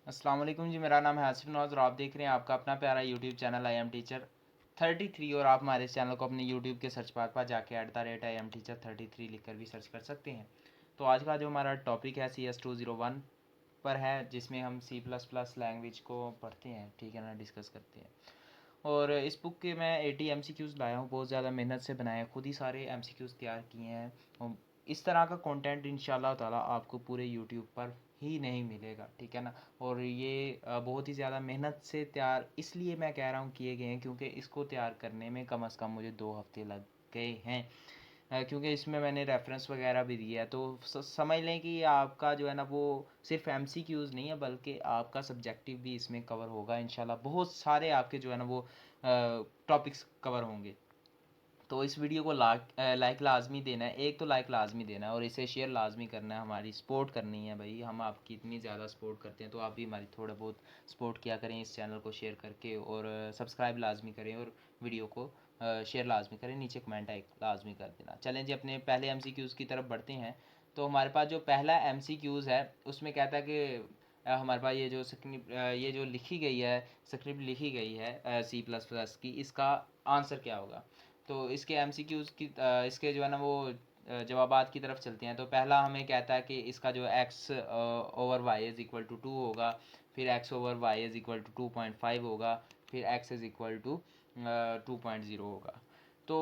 अस्सलाम वालेकुम जी, मेरा नाम है आसिफ नवाज़ और आप देख रहे हैं आपका अपना प्यारा YouTube channel I am teacher 33। और आप हमारे इस चैनल को अपने यूट्यूब के सर्च बार पर जाके @IMTeacher33 लिख कर भी सर्च कर सकते हैं। तो आज का जो हमारा टॉपिक है CS201 पर है, जिसमें हम C++ लैंग्वेज को पढ़ते हैं, ठीक है ना, डिस्कस करते हैं। और इस बुक के मैं 80 MCQs लाया हूँ, बहुत ज़्यादा मेहनत से बनाया, खुद ही सारे MCQs तैयार किए हैं। और इस तरह का कंटेंट इंशाल्लाह ताला आपको पूरे यूट्यूब पर ही नहीं मिलेगा, ठीक है ना। और ये बहुत ही ज़्यादा मेहनत से तैयार इसलिए मैं कह रहा हूँ किए गए हैं, क्योंकि इसको तैयार करने में कम से कम मुझे 2 हफ्ते लग गए हैं। क्योंकि इसमें मैंने रेफरेंस वगैरह भी दिया है, तो समझ लें कि आपका जो है ना वो सिर्फ MCQs नहीं है, बल्कि आपका सब्जेक्टिव भी इसमें कवर होगा इंशाल्लाह। बहुत सारे आपके जो है ना वो टॉपिक्स कवर होंगे। तो इस वीडियो को लाइक लाजमी देना है, एक तो लाइक लाजमी देना है और इसे शेयर लाजमी करना है। हमारी सपोर्ट करनी है भाई, हम आपकी इतनी ज़्यादा सपोर्ट करते हैं, तो आप भी हमारी थोड़ा बहुत सपोर्ट किया करें इस चैनल को शेयर करके, और सब्सक्राइब लाजमी करें और वीडियो को शेयर लाजमी करें। नीचे कमेंट एक लाजमी कर देना। चलें जी, अपने पहले MCQs की तरफ बढ़ते हैं। तो हमारे पास जो पहला MCQs है उसमें कहता है कि हमारे पास ये जो स्क्रिप्ट ये जो लिखी गई है, स्क्रिप्ट लिखी गई है C++ की, इसका आंसर क्या होगा। तो इसके MCQs की इसके जो है ना वो जवाबात की तरफ चलते हैं। तो पहला हमें कहता है कि इसका जो x/y = 2 होगा, फिर x/y = 2.5 होगा, फिर x 2.0 होगा। तो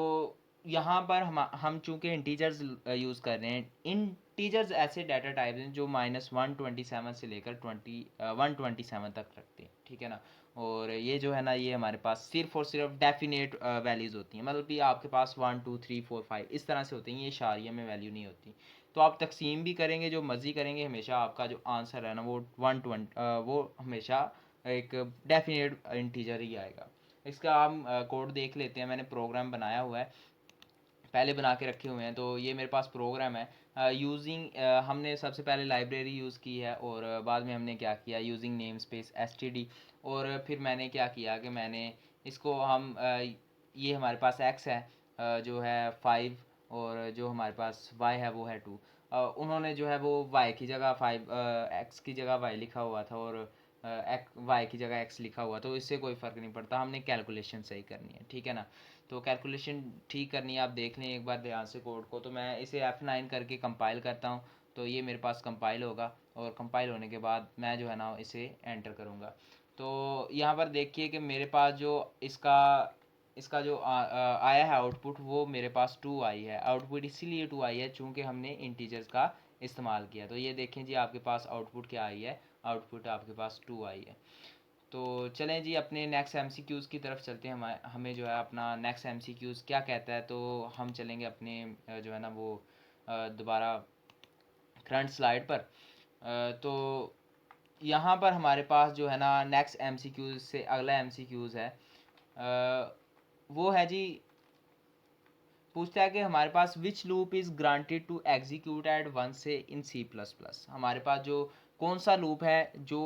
यहाँ पर हम चूँकि इंटीजर्स यूज़ कर रहे हैं, इंटीजर्स ऐसे डाटा टाइप्स हैं जो -127 से लेकर 127 तक रखते हैं, ठीक है ना। और ये जो है ना ये हमारे पास सिर्फ और सिर्फ डेफिनेट वैल्यूज़ होती हैं, मतलब कि आपके पास 1 2 3 4 5 इस तरह से होती हैं, ये इशारिया में वैल्यू नहीं होती। तो आप तकसीम भी करेंगे, जो मर्ज़ी करेंगे, हमेशा आपका जो आंसर है ना वो 120 वो हमेशा एक डेफिनेट इंटीजर ही आएगा। इसका हम कोड देख लेते हैं। मैंने प्रोग्राम बनाया हुआ है, पहले बना के रखे हुए हैं। तो ये मेरे पास प्रोग्राम है। यूजिंग हमने सबसे पहले लाइब्रेरी यूज़ की है, और बाद में हमने क्या किया, यूजिंग नेम स्पेस std। और फिर मैंने क्या किया कि मैंने इसको ये हमारे पास x है, जो है 5, और जो हमारे पास y है वो है 2। उन्होंने जो है वो y की जगह 5 x की जगह y लिखा हुआ था, और y की जगह x लिखा हुआ, तो इससे कोई फ़र्क नहीं पड़ता, हमने कैलकुलेशन सही करनी है, ठीक है ना। तो कैलकुलेशन ठीक करनी है, आप देख लें एक बार ध्यान से कोड को। तो मैं इसे F9 करके कंपाइल करता हूँ, तो ये मेरे पास कंपाइल होगा, और कंपाइल होने के बाद मैं जो है ना इसे एंटर करूँगा। तो यहाँ पर देखिए कि मेरे पास जो इसका इसका जो आया है आउटपुट, वो मेरे पास 2 आई है। आउटपुट इसीलिए 2 आई है चूँकि हमने इंटीजर्स का इस्तेमाल किया। तो ये देखें जी, आपके पास आउटपुट क्या आई है, आउटपुट आपके पास 2 आई है। तो चलें जी, अपने नेक्स्ट MCQs की तरफ चलते हैं। हमें जो है अपना नेक्स्ट MCQs क्या कहता है। तो हम चलेंगे अपने जो है ना वो दोबारा करंट स्लाइड पर। तो यहाँ पर हमारे पास जो है ना नेक्स्ट MCQs से अगला MCQs है, वो है जी, पूछता है कि हमारे पास which loop is granted to execute at one से इन C++। हमारे पास जो कौन सा लूप है जो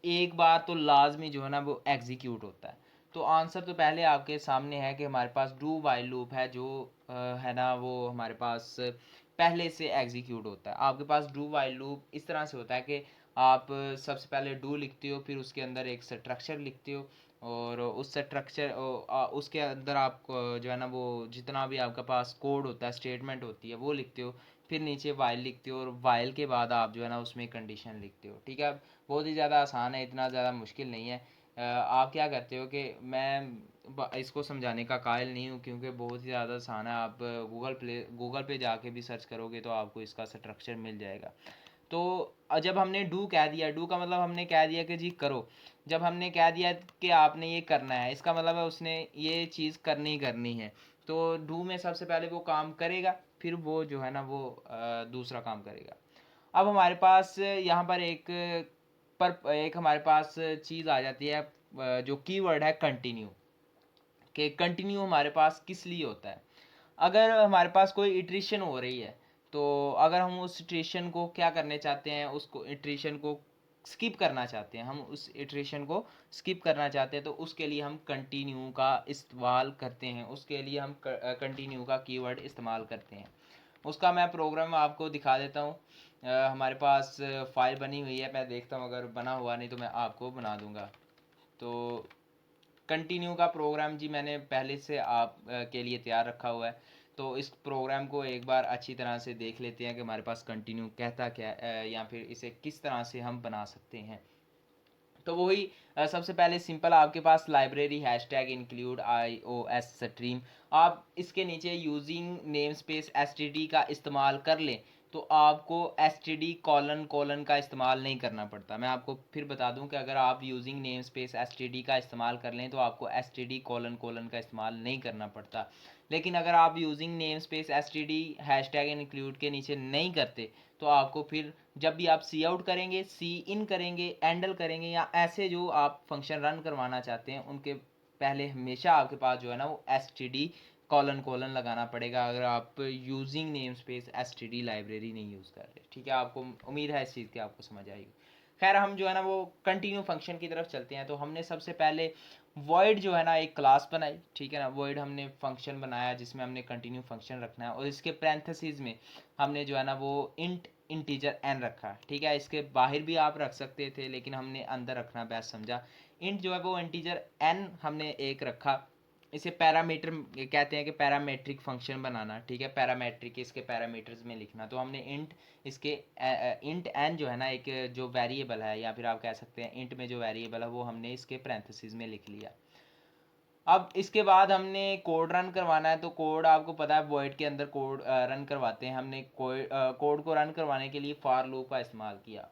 एक बार तो लाजमी जो है ना वो एग्जीक्यूट होता है। तो आंसर तो पहले आपके सामने है कि हमारे पास डू वाइल लूप है, जो है ना वो हमारे पास पहले से एग्जीक्यूट होता है। आपके पास डू वाइल लूप इस तरह से होता है कि आप सबसे पहले डू लिखते हो, फिर उसके अंदर एक स्ट्रक्चर लिखते हो, और उस स्ट्रक्चर उसके अंदर आप जो है ना वो जितना भी आपके पास कोड होता है, स्टेटमेंट होती है, वो लिखते हो। फिर नीचे वाइल लिखते हो, और वाइल के बाद आप जो है ना उसमें कंडीशन लिखते हो, ठीक है। बहुत ही ज़्यादा आसान है, इतना ज़्यादा मुश्किल नहीं है। आप क्या करते हो कि मैं इसको समझाने का कायल नहीं हूँ, क्योंकि बहुत ही ज़्यादा आसान है। आप गूगल पे जाके भी सर्च करोगे तो आपको इसका स्ट्रक्चर मिल जाएगा। तो जब हमने डू कह दिया, डू का मतलब हमने कह दिया कि जी करो। जब हमने कह दिया कि आपने ये करना है, इसका मतलब है उसने ये चीज़ करनी ही करनी है। तो डू में सबसे पहले वो काम करेगा, फिर वो जो है ना वो दूसरा काम करेगा। अब हमारे पास यहाँ पर एक हमारे पास चीज़ आ जाती है, जो कीवर्ड है कंटिन्यू। कि कंटिन्यू हमारे पास किस लिए होता है। अगर हमारे पास कोई इटरेशन हो रही है, तो अगर हम उस इटरेशन को क्या करने चाहते हैं, उसको इटरेशन को स्किप करना चाहते हैं, हम उस इटरेशन को स्किप करना चाहते हैं, तो उसके लिए हम कंटिन्यू का इस्तेमाल करते हैं, उसके लिए हम कंटिन्यू का कीवर्ड इस्तेमाल करते हैं। उसका मैं प्रोग्राम आपको दिखा देता हूँ। हमारे पास फाइल बनी हुई है, मैं देखता हूँ, अगर बना हुआ नहीं तो मैं आपको बना दूँगा। तो कंटिन्यू का प्रोग्राम जी मैंने पहले से आप के लिए तैयार रखा हुआ है। तो इस प्रोग्राम को एक बार अच्छी तरह से देख लेते हैं कि हमारे पास कंटिन्यू कहता क्या है, या फिर इसे किस तरह से हम बना सकते हैं। तो वही सबसे पहले सिंपल आपके पास लाइब्रेरी हैशटैग इंक्लूड आई ओ एस स्ट्रीम, आप इसके नीचे using name space S T D का इस्तेमाल कर लें तो आपको S T D colon colon का इस्तेमाल नहीं करना पड़ता। मैं आपको फिर बता दूं कि अगर आप using name space S T D का इस्तेमाल कर लें तो आपको S T D colon colon का इस्तेमाल नहीं करना पड़ता। लेकिन अगर आप using name space S T D hashtag include के नीचे नहीं करते तो आपको फिर जब भी आप सी आउट करेंगे, सी इन करेंगे, एंडल करेंगे, या ऐसे जो आप फंक्शन रन करवाना चाहते हैं उनके पहले हमेशा आपके पास जो है ना वो S T D colon colon लगाना पड़ेगा, अगर आप using name space S T D library नहीं यूज़ कर रहे। ठीक है, आपको उम्मीद है इस चीज़ की आपको समझ आएगी। खैर हम जो है ना वो कंटिन्यू फंक्शन की तरफ चलते हैं। तो हमने सबसे पहले वॉइड जो है ना एक क्लास बनाई। ठीक है ना, वॉइड हमने फंक्शन बनाया जिसमें हमने कंटिन्यू फंक्शन रखना है, और इसके पैरेंथेसिस में हमने जो है ना वो इंट इंटीजर एन रखा। ठीक है, इसके बाहर भी आप रख सकते थे लेकिन हमने अंदर रखना बेस्ट समझा। इंट जो है वो इंटीजर एन हमने एक रखा। इसे पैरामीटर कहते हैं कि पैरामेट्रिक फंक्शन बनाना। ठीक है, पैरामेट्रिक इसके पैरामीटर्स में लिखना। तो हमने इंट इसके इंट एन जो है ना एक जो वेरिएबल है, या फिर आप कह सकते हैं इंट में जो वेरिएबल है वो हमने इसके पैरेंथेसिस में लिख लिया। अब इसके बाद हमने कोड रन करवाना है। तो कोड आपको पता है वॉइड के अंदर कोड रन करवाते हैं। हमने कोड को रन करवाने के लिए फॉर लूप का इस्तेमाल किया।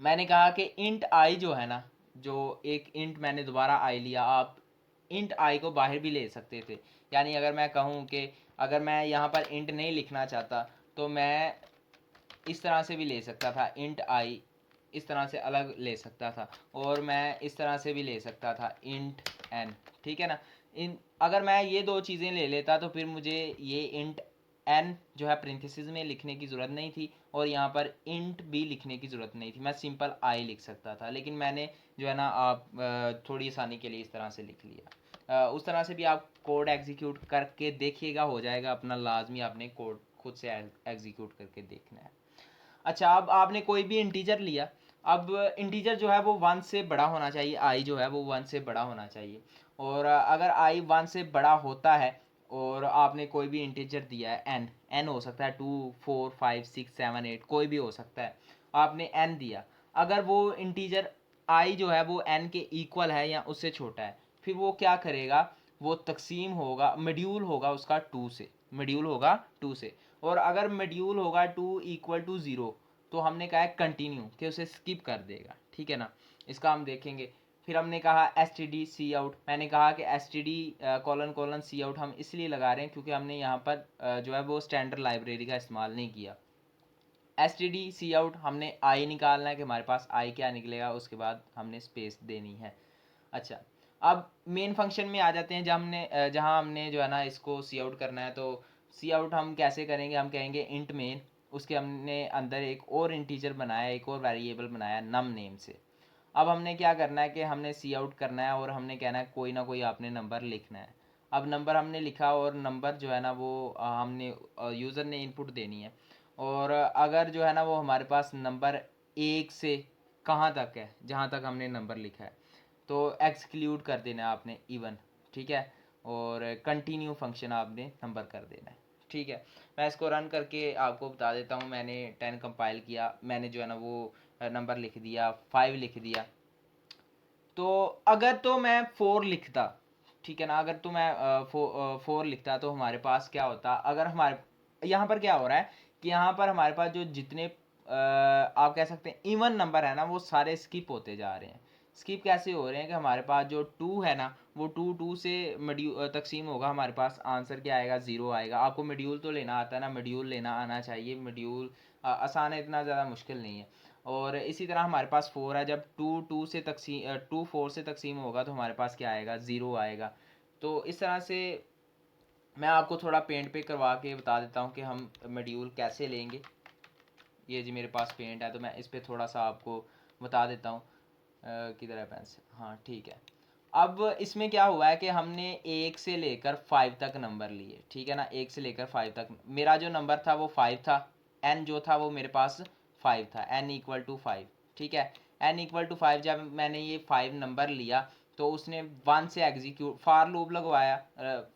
मैंने कहा कि इंट आई जो है ना, जो एक इंट मैंने दोबारा आई लिया, आप इंट आई को बाहर भी ले सकते थे। यानी अगर मैं कहूँ कि अगर मैं यहाँ पर इंट नहीं लिखना चाहता तो मैं इस तरह से भी ले सकता था, इंट आई इस तरह से अलग ले सकता था, और मैं इस तरह से भी ले सकता था, इंट एन। ठीक है ना, इन अगर मैं ये दो चीज़ें ले लेता तो फिर मुझे ये इंट एन जो है प्रिंथेसिस में लिखने की ज़रूरत नहीं थी, और यहाँ पर इंट भी लिखने की ज़रूरत नहीं थी, मैं सिंपल आई लिख सकता था। लेकिन मैंने जो है ना आप थोड़ी आसानी के लिए इस तरह से लिख लिया। उस तरह से भी आप कोड एग्जीक्यूट करके देखिएगा, हो जाएगा अपना, लाजमी आपने कोड खुद से एग्जीक्यूट करके देखना है। अच्छा, अब आपने कोई भी इंटीजर लिया। अब इंटीजर जो है वो वन से बड़ा होना चाहिए, आई जो है वो वन से बड़ा होना चाहिए। और अगर आई वन से बड़ा होता है और आपने कोई भी इंटीजर दिया है, एन एन हो सकता है 2 4 5 6 7 8, कोई भी हो सकता है, आपने एन दिया। अगर वो इंटीजर आई जो है वो एन के इक्वल है या उससे छोटा है, फिर वो क्या करेगा, वो तकसीम होगा, मॉड्यूल होगा उसका टू से, मॉड्यूल होगा टू से। और अगर मॉड्यूल होगा टू इक्वल टू ज़ीरो तो हमने कहा है कंटिन्यू, कि उसे स्किप कर देगा। ठीक है ना, इसका हम देखेंगे। फिर हमने कहा S T D C out. मैंने कहा कि S T D colon colon C out हम इसलिए लगा रहे हैं क्योंकि हमने यहाँ पर जो है वो स्टैंडर्ड लाइब्रेरी का इस्तेमाल नहीं किया। S T D C out हमने आई निकालना है कि हमारे पास आई क्या निकलेगा, उसके बाद हमने स्पेस देनी है। अच्छा, अब मेन फंक्शन में आ जाते हैं, जहाँ हमने जो है ना इसको सी आउट करना है। तो सी आउट हम कैसे करेंगे, हम कहेंगे इंट मेन, उसके हमने अंदर एक और इंटीजर बनाया, एक और वेरिएबल बनाया नम नेम से। अब हमने क्या करना है कि हमने सी आउट करना है और हमने कहना है कोई ना कोई आपने नंबर लिखना है। अब नंबर हमने लिखा, और नंबर जो है ना वो हमने यूज़र ने इनपुट देनी है। और अगर जो है ना वो हमारे पास नंबर एक से कहाँ तक है, जहाँ तक हमने नंबर लिखा है, तो एक्सक्लूड कर देना है आपने इवन। ठीक है, और कंटिन्यू फंक्शन आपने नंबर कर देना है। ठीक है, मैं इसको रन करके आपको बता देता हूँ। मैंने 10 कंपाइल किया, मैंने जो है ना वो नंबर लिख दिया, 5 लिख दिया। तो अगर तो मैं 4 लिखता, ठीक है ना, अगर तो मैं 4 लिखता तो हमारे पास क्या होता, अगर हमारे यहाँ पर क्या हो रहा है कि यहाँ पर हमारे पास जो जितने आप कह सकते हैं इवन नंबर है ना वो सारे स्किप होते जा रहे हैं। स्किप कैसे हो रहे हैं कि हमारे पास जो 2 है ना वो 2 से मॉड्यूल तकसीम होगा, हमारे पास आंसर क्या आएगा, 0 आएगा। आपको मॉड्यूल तो लेना आता है ना, मॉड्यूल लेना आना चाहिए। मॉड्यूल आसान है, इतना ज़्यादा मुश्किल नहीं है। और इसी तरह हमारे पास 4 है, जब 2 4 से तकसीम होगा तो हमारे पास क्या आएगा, 0 आएगा। तो इस तरह से मैं आपको थोड़ा पेंट पे करवा के बता देता हूँ कि हम मॉड्यूल कैसे लेंगे। ये जी मेरे पास पेंट है तो मैं इस पर थोड़ा सा आपको बता देता हूँ। किधर है पेंसिल, हाँ ठीक है। अब इसमें क्या हुआ है कि हमने 1 से लेकर 5 तक नंबर लिए, ठीक है ना, 1 से लेकर 5 तक। मेरा जो नंबर था वो 5 था, n जो था वो मेरे पास 5 था, n इक्वल टू 5, ठीक है। n इक्वल टू 5 जब मैंने ये 5 नंबर लिया तो उसने 1 से एग्जीक्यूट फार लूप लगवाया,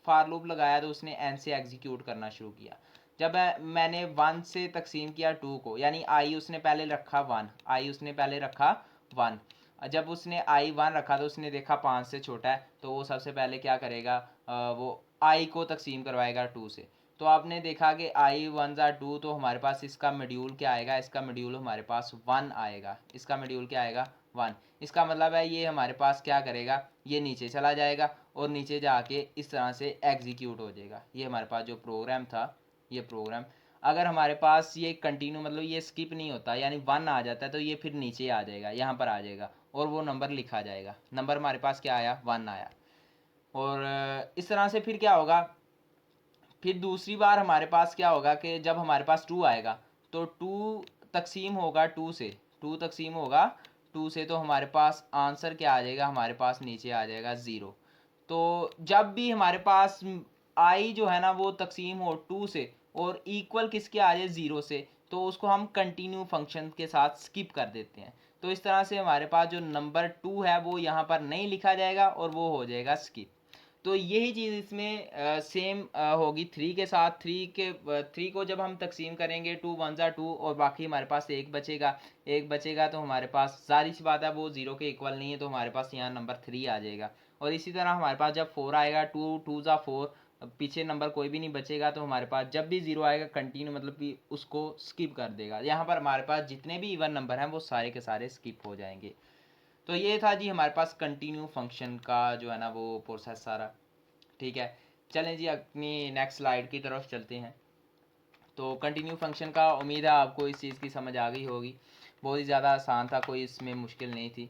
फार लूप लगाया तो उसने n से एग्जीक्यूट करना शुरू किया। जब मैंने 1 से तकसीम किया 2 को, यानी i उसने पहले रखा 1, i उसने पहले रखा 1। जब उसने आई 1 रखा तो उसने देखा 5 से छोटा है, तो वो सबसे पहले क्या करेगा, वो आई को तकसीम करवाएगा 2 से। तो आपने देखा कि आई 1 ज़ा 2, तो हमारे पास इसका मॉड्यूल क्या आएगा, इसका मॉड्यूल हमारे पास 1 आएगा, इसका मॉड्यूल क्या आएगा 1। इसका मतलब है ये हमारे पास क्या करेगा, ये नीचे चला जाएगा और नीचे जाके इस तरह से एग्जीक्यूट हो जाएगा। ये हमारे पास जो प्रोग्राम था, ये प्रोग्राम अगर हमारे पास ये कंटिन्यू मतलब ये स्किप नहीं होता, यानी 1 आ जाता है, तो ये फिर नीचे आ जाएगा, यहाँ पर आ जाएगा और वो नंबर लिखा जाएगा। नंबर हमारे पास क्या आया, 1 आया। और इस तरह से फिर क्या होगा, फिर दूसरी बार हमारे पास क्या होगा कि जब हमारे पास 2 आएगा तो 2 तकसीम होगा 2 से, 2 तकसीम होगा 2 से, तो हमारे पास आंसर क्या आ जाएगा, हमारे पास नीचे आ जाएगा 0। तो जब भी हमारे पास आई जो है ना वो तकसीम हो 2 से और इक्वल किसके आ जाए 0 से, तो उसको हम कंटिन्यू फंक्शन के साथ स्किप कर देते हैं। तो इस तरह से हमारे पास जो नंबर 2 है वो यहाँ पर नहीं लिखा जाएगा और वो हो जाएगा स्किप। तो यही चीज़ इसमें सेम होगी 3 के साथ। 3 को जब हम तकसीम करेंगे 2 1 ज़ा 2 और बाकी हमारे पास एक बचेगा, एक बचेगा, तो हमारे पास जाहिर सी बात है वो 0 के इक्वल नहीं है, तो हमारे पास यहाँ नंबर 3 आ जाएगा। और इसी तरह हमारे पास जब 4 आएगा, 2 2 ज़ा 4, पीछे नंबर कोई भी नहीं बचेगा, तो हमारे पास जब भी 0 आएगा कंटिन्यू मतलब कि उसको स्किप कर देगा। यहाँ पर हमारे पास जितने भी इवन नंबर हैं वो सारे के सारे स्किप हो जाएंगे। तो ये था जी हमारे पास कंटिन्यू फंक्शन का जो है ना वो प्रोसेस सारा, ठीक है। चलें जी अपनी नेक्स्ट स्लाइड की तरफ चलते हैं। तो कंटिन्यू फंक्शन का उम्मीद है आपको इस चीज़ की समझ आ गई होगी, बहुत ही ज़्यादा आसान था, कोई इसमें मुश्किल नहीं थी।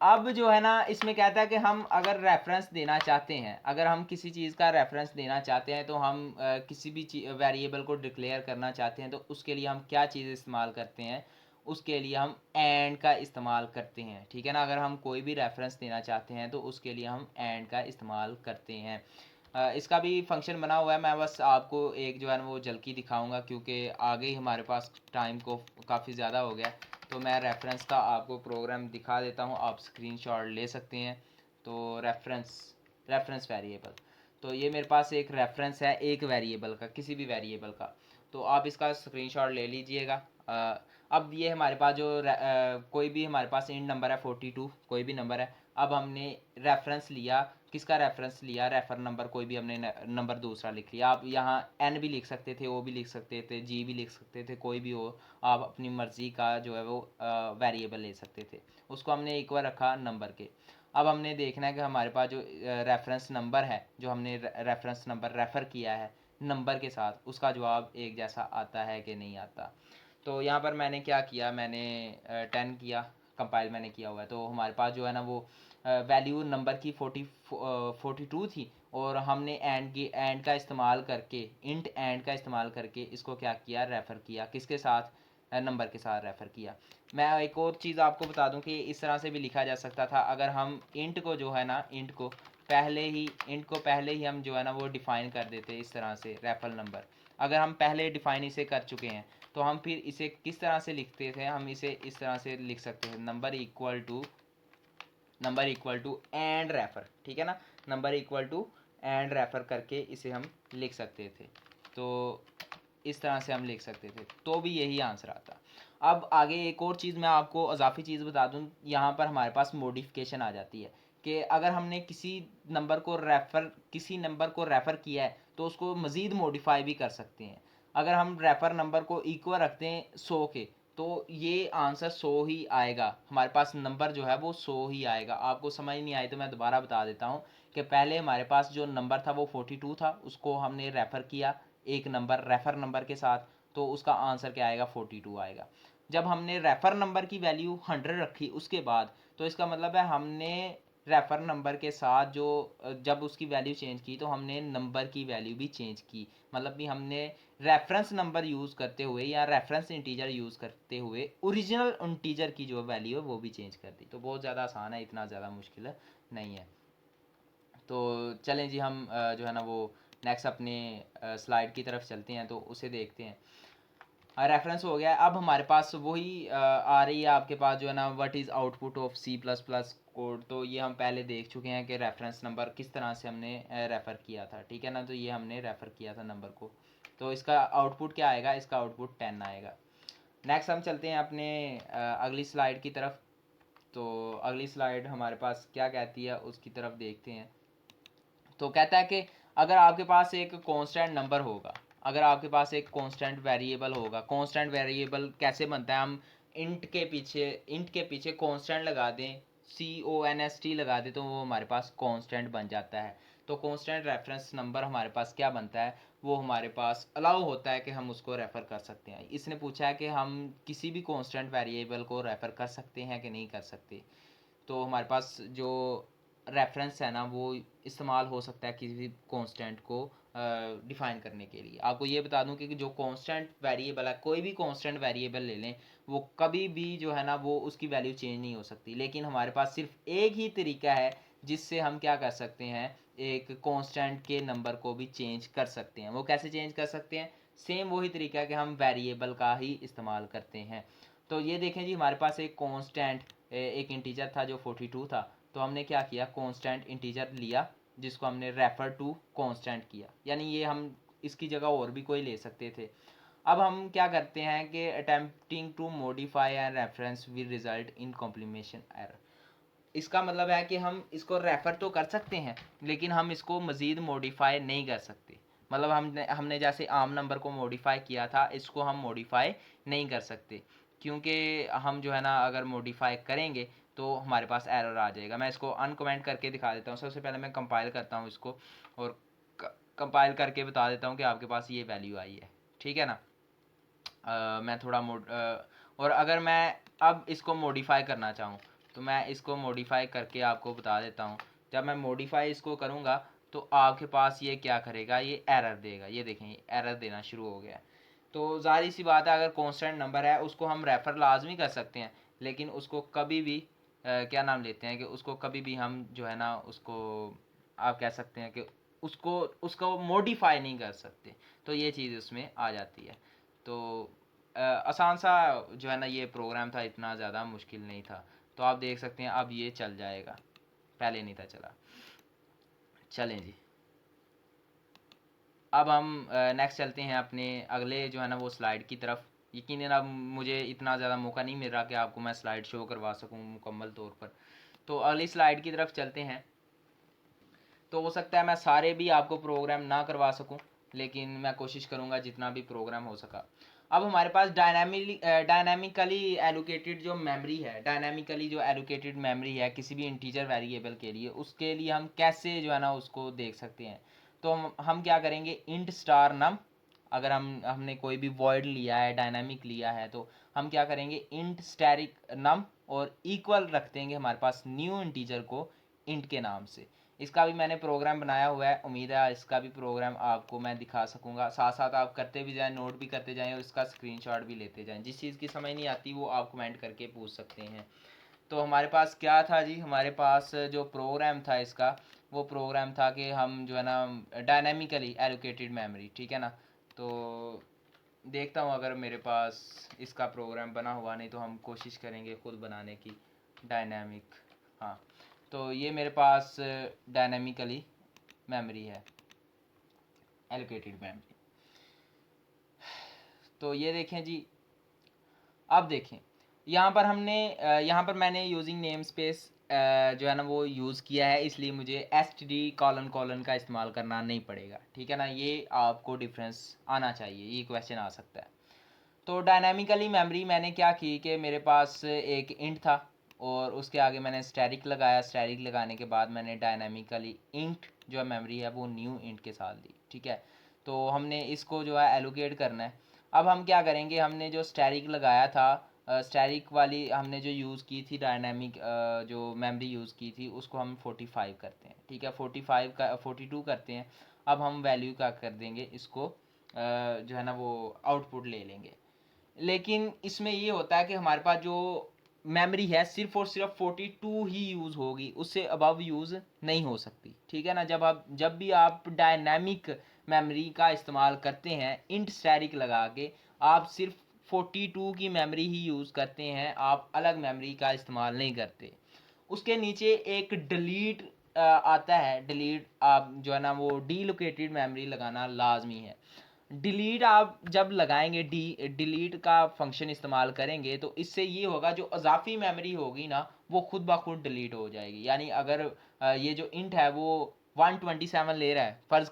अब जो है ना इसमें कहता है कि हम अगर रेफरेंस देना चाहते हैं, अगर हम किसी चीज़ का रेफरेंस देना चाहते हैं, तो हम किसी भी वेरिएबल को डिक्लेयर करना चाहते हैं, तो उसके लिए हम क्या चीज़ इस्तेमाल करते हैं, उसके लिए हम एंड का इस्तेमाल करते हैं, ठीक है ना। अगर हम कोई भी रेफरेंस देना चाहते हैं तो उसके लिए हम एंड का इस्तेमाल करते हैं। इसका भी फंक्शन बना हुआ है, मैं बस आपको एक जो है ना वो झलकी दिखाऊंगा क्योंकि आगे ही हमारे पास टाइम को काफ़ी ज़्यादा हो गया। तो मैं रेफरेंस का आपको प्रोग्राम दिखा देता हूँ, आप स्क्रीनशॉट ले सकते हैं। तो रेफरेंस वेरिएबल, तो ये मेरे पास एक रेफरेंस है एक वेरिएबल का, किसी भी वेरिएबल का, तो आप इसका स्क्रीनशॉट ले लीजिएगा। अब ये हमारे पास जो कोई भी हमारे पास इंट नंबर है 42, कोई भी नंबर है। अब हमने रेफरेंस लिया, किसका रेफरेंस लिया, रेफर नंबर, कोई भी हमने नंबर दूसरा लिख लिया। आप यहाँ एन भी लिख सकते थे, ओ भी लिख सकते थे, जी भी लिख सकते थे, कोई भी हो, आप अपनी मर्ज़ी का जो है वो वेरिएबल ले सकते थे। उसको हमने इक्वल रखा नंबर के। अब हमने देखना है कि हमारे पास जो रेफरेंस नंबर है, जो हमने रेफरेंस नंबर रेफ़र किया है नंबर के साथ, उसका जवाब एक जैसा आता है कि नहीं आता। तो यहाँ पर मैंने क्या किया, मैंने 10 किया, कंपाइल मैंने किया हुआ है। तो हमारे पास जो है ना वो वैल्यू नंबर की 42 थी और हमने एंड का इस्तेमाल करके, इंट एंड का इस्तेमाल करके इसको क्या किया, रेफ़र किया, किसके साथ, नंबर के साथ रेफ़र किया। मैं एक और चीज़ आपको बता दूं कि इस तरह से भी लिखा जा सकता था, अगर हम इंट को जो है ना इंट को पहले ही हम जो है ना वो डिफ़ाइन कर देते इस तरह से, रेफर नंबर अगर हम पहले डिफ़ाइन इसे कर चुके हैं, तो हम फिर इसे किस तरह से लिखते थे, हम इसे इस तरह से लिख सकते हैं, number equal to and refer, ठीक है ना, number equal to and refer करके इसे हम लिख सकते थे। तो इस तरह से हम लिख सकते थे, तो भी यही आंसर आता। अब आगे एक और चीज़ मैं आपको अजाफी चीज़ बता दूं, यहाँ पर हमारे पास मॉडिफिकेशन आ जाती है कि अगर हमने किसी नंबर को रेफ़र किया है तो उसको मज़ीद मॉडिफाई भी कर सकते हैं। अगर हम रेफ़र नंबर को इक्वल रखते हैं 100 के, तो ये आंसर 100 ही आएगा, हमारे पास नंबर जो है वो 100 ही आएगा। आपको समझ नहीं आई तो मैं दोबारा बता देता हूँ कि पहले हमारे पास जो नंबर था वो 42 था, उसको हमने रेफ़र किया एक नंबर रेफ़र नंबर के साथ, तो उसका आंसर क्या आएगा, 42 आएगा। जब हमने रेफ़र नंबर की वैल्यू 100 रखी उसके बाद, तो इसका मतलब है हमने रेफ़र नंबर के साथ जो जब उसकी वैल्यू चेंज की तो हमने नंबर की वैल्यू भी चेंज की, मतलब कि हमने रेफरेंस नंबर यूज़ करते हुए या रेफरेंस इंटीजर यूज़ करते हुए ओरिजिनल इंटीजर की जो वैल्यू है वो भी चेंज कर दी। तो बहुत ज़्यादा आसान है, इतना ज़्यादा मुश्किल नहीं है। तो चलें जी, हम जो है ना वो नेक्स्ट अपने स्लाइड की तरफ चलते हैं, तो उसे देखते हैं। रेफरेंस हो गया। अब हमारे पास वही आ रही है आपके पास जो है ना, what is output of C++ code. तो ये हम पहले देख चुके हैं कि रेफरेंस नंबर किस तरह से हमने रेफ़र किया था, ठीक है ना। तो ये हमने रेफ़र किया था नंबर को। तो इसका आउटपुट क्या आएगा, इसका आउटपुट 10 आएगा। नेक्स्ट हम चलते हैं अपने अगली स्लाइड की तरफ। तो अगली स्लाइड हमारे पास क्या कहती है उसकी तरफ देखते हैं। तो कहता है कि अगर आपके पास एक कांस्टेंट नंबर होगा, अगर आपके पास एक कांस्टेंट वेरिएबल होगा। कांस्टेंट वेरिएबल कैसे बनता है, हम इंट के पीछे कांस्टेंट लगा दें, CONST लगा दें, तो वो हमारे पास कांस्टेंट बन जाता है। तो कांस्टेंट रेफरेंस नंबर हमारे पास क्या बनता है, वो हमारे पास अलाउ होता है कि हम उसको रेफ़र कर सकते हैं। इसने पूछा है कि हम किसी भी कांस्टेंट वेरिएबल को रेफ़र कर सकते हैं कि नहीं कर सकते। तो हमारे पास जो रेफरेंस है ना, वो इस्तेमाल हो सकता है किसी भी कांस्टेंट को डिफ़ाइन करने के लिए। आपको ये बता दूं कि जो कांस्टेंट वेरिएबल है, कोई भी कांस्टेंट वेरिएबल ले लें, वो कभी भी जो है ना वो उसकी वैल्यू चेंज नहीं हो सकती। लेकिन हमारे पास सिर्फ एक ही तरीका है जिससे हम क्या कर सकते हैं, एक कांस्टेंट के नंबर को भी चेंज कर सकते हैं। वो कैसे चेंज कर सकते हैं, सेम वही तरीका है कि हम वेरिएबल का ही इस्तेमाल करते हैं। तो ये देखें जी, हमारे पास एक कांस्टेंट एक इंटीजर था जो 42 था। तो हमने क्या किया, कांस्टेंट इंटीजर लिया जिसको हमने रेफर टू कांस्टेंट किया, यानी ये हम इसकी जगह और भी कोई ले सकते थे। अब हम क्या करते हैं कि attempting to modify and reference will result in compilation error. इसका मतलब है कि हम इसको रेफ़र तो कर सकते हैं, लेकिन हम इसको मज़ीद मॉडिफाई नहीं कर सकते। मतलब हमने जैसे आम नंबर को मॉडिफाई किया था, इसको हम मॉडिफाई नहीं कर सकते, क्योंकि हम जो है ना अगर मॉडिफाई करेंगे तो हमारे पास एरर आ जाएगा। मैं इसको अनकमेंट करके दिखा देता हूँ। सबसे पहले मैं कंपाइल करता हूँ इसको, और कंपाइल करके बता देता हूँ कि आपके पास ये वैल्यू आई है, ठीक है ना। मैं थोड़ा और अगर मैं अब इसको मॉडिफाई करना चाहूँ, तो मैं इसको मॉडिफाई करके आपको बता देता हूँ। जब मैं मॉडिफाई इसको करूँगा तो आपके पास ये क्या करेगा, ये एरर देगा। ये देखें, ये एरर देना शुरू हो गया। तो ज़ाहिर सी बात है, अगर कांस्टेंट नंबर है उसको हम रेफ़र लाजमी कर सकते हैं, लेकिन उसको कभी भी क्या नाम लेते हैं कि उसको कभी भी हम जो है ना उसको, आप कह सकते हैं कि उसको मॉडिफाई नहीं कर सकते। तो ये चीज़ उसमें आ जाती है। तो आसान सा जो है ना ये प्रोग्राम था, इतना ज़्यादा मुश्किल नहीं था। तो आप देख सकते हैं अब ये चल जाएगा, पहले नहीं था चला। चलें जी, अब हम नेक्स्ट चलते हैं अपने अगले जो है ना वो स्लाइड की तरफ। यकीनन अब मुझे इतना ज़्यादा मौका नहीं मिल रहा कि आपको मैं स्लाइड शो करवा सकूं मुकम्मल तौर पर। तो अगली स्लाइड की तरफ चलते हैं। तो हो सकता है मैं सारे भी आपको प्रोग्राम ना करवा सकूं, लेकिन मैं कोशिश करूंगा जितना भी प्रोग्राम हो सका। अब हमारे पास डायनामिकली एलोकेटेड जो मेमोरी है, डायनामिकली जो एलोकेटेड मेमोरी है किसी भी इंटीजर वेरिएबल के लिए, उसके लिए हम कैसे जो है ना उसको देख सकते हैं। तो हम क्या करेंगे, इंट स्टार नम। अगर हमने कोई भी वॉइड लिया है, डायनामिक लिया है, तो हम क्या करेंगे, इंट स्टैरिक नम और इक्वल रख देंगे हमारे पास न्यू इंटीजर को इंट के नाम से। इसका भी मैंने प्रोग्राम बनाया हुआ है, उम्मीद है इसका भी प्रोग्राम आपको मैं दिखा सकूंगा। साथ साथ आप करते भी जाएं, नोट भी करते जाएं और इसका स्क्रीनशॉट भी लेते जाएं। जिस चीज़ की समझ नहीं आती वो आप कमेंट करके पूछ सकते हैं। तो हमारे पास क्या था जी, हमारे पास जो प्रोग्राम था इसका, वो प्रोग्राम था कि हम जो है ना डायनामिकली एलोकेटेड मेमोरी, ठीक है ना। तो देखता हूँ अगर मेरे पास इसका प्रोग्राम बना हुआ, नहीं तो हम कोशिश करेंगे खुद बनाने की। डायनामिक, हाँ, तो ये मेरे पास डायनामिकली मेमोरी है, एलोकेटेड मेमोरी। तो ये देखें जी, अब देखें यहाँ पर हमने यहाँ पर मैंने यूजिंग नेम स्पेस जो है ना वो यूज़ किया है, इसलिए मुझे std कॉलन कॉलन का इस्तेमाल करना नहीं पड़ेगा, ठीक है ना। ये आपको डिफरेंस आना चाहिए, ये क्वेश्चन आ सकता है। तो डायनामिकली मेमोरी मैंने क्या की कि मेरे पास एक इंट था और उसके आगे मैंने स्टैरिक लगाया। स्टैरिक लगाने के बाद मैंने डायनामिकली इंट जो है मेमोरी है वो न्यू इंट के साथ दी, ठीक है। तो हमने इसको जो है एलोकेट करना है। अब हम क्या करेंगे, हमने जो स्टैरिक लगाया था, स्टैरिक वाली हमने जो यूज़ की थी डायनामिक जो मेमोरी यूज़ की थी, उसको हम 45 करते हैं, ठीक है। 45 का 42 करते हैं। अब हम वैल्यू क्या कर देंगे, इसको जो है ना वो आउटपुट ले लेंगे। लेकिन इसमें ये होता है कि हमारे पास जो मेमोरी है सिर्फ और सिर्फ 42 ही यूज़ होगी, उससे अबव यूज़ नहीं हो सकती, ठीक है ना। जब भी आप डायनामिक मेमोरी का इस्तेमाल करते हैं इंट स्टैटिक लगा के, आप सिर्फ 42 की मेमोरी ही यूज़ करते हैं, आप अलग मेमोरी का इस्तेमाल नहीं करते। उसके नीचे एक डिलीट आता है, डिलीट आप जो है ना वो डीलोकेटेड मेमोरी लगाना लाजमी है। डिलीट आप जब लगाएंगे, डिलीट का फंक्शन इस्तेमाल करेंगे, तो इससे ये होगा जो अजाफी मेमोरी होगी ना वो खुद ब खुद डिलीट हो जाएगी। यानी अगर ये जो इंट है वो 127 ले रहा है, फ़र्ज़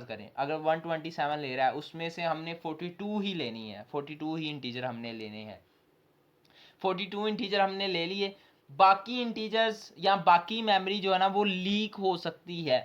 करें अगर 127 ले रहा है, उसमें से हमने 42 ही लेनी है, 42 ही इंटीजर हमने लेने हैं। 42 इंटीजर हमने ले लिए, बाकी इंटीजर्स या बाकी मेमोरी जो है ना वो लीक हो सकती है,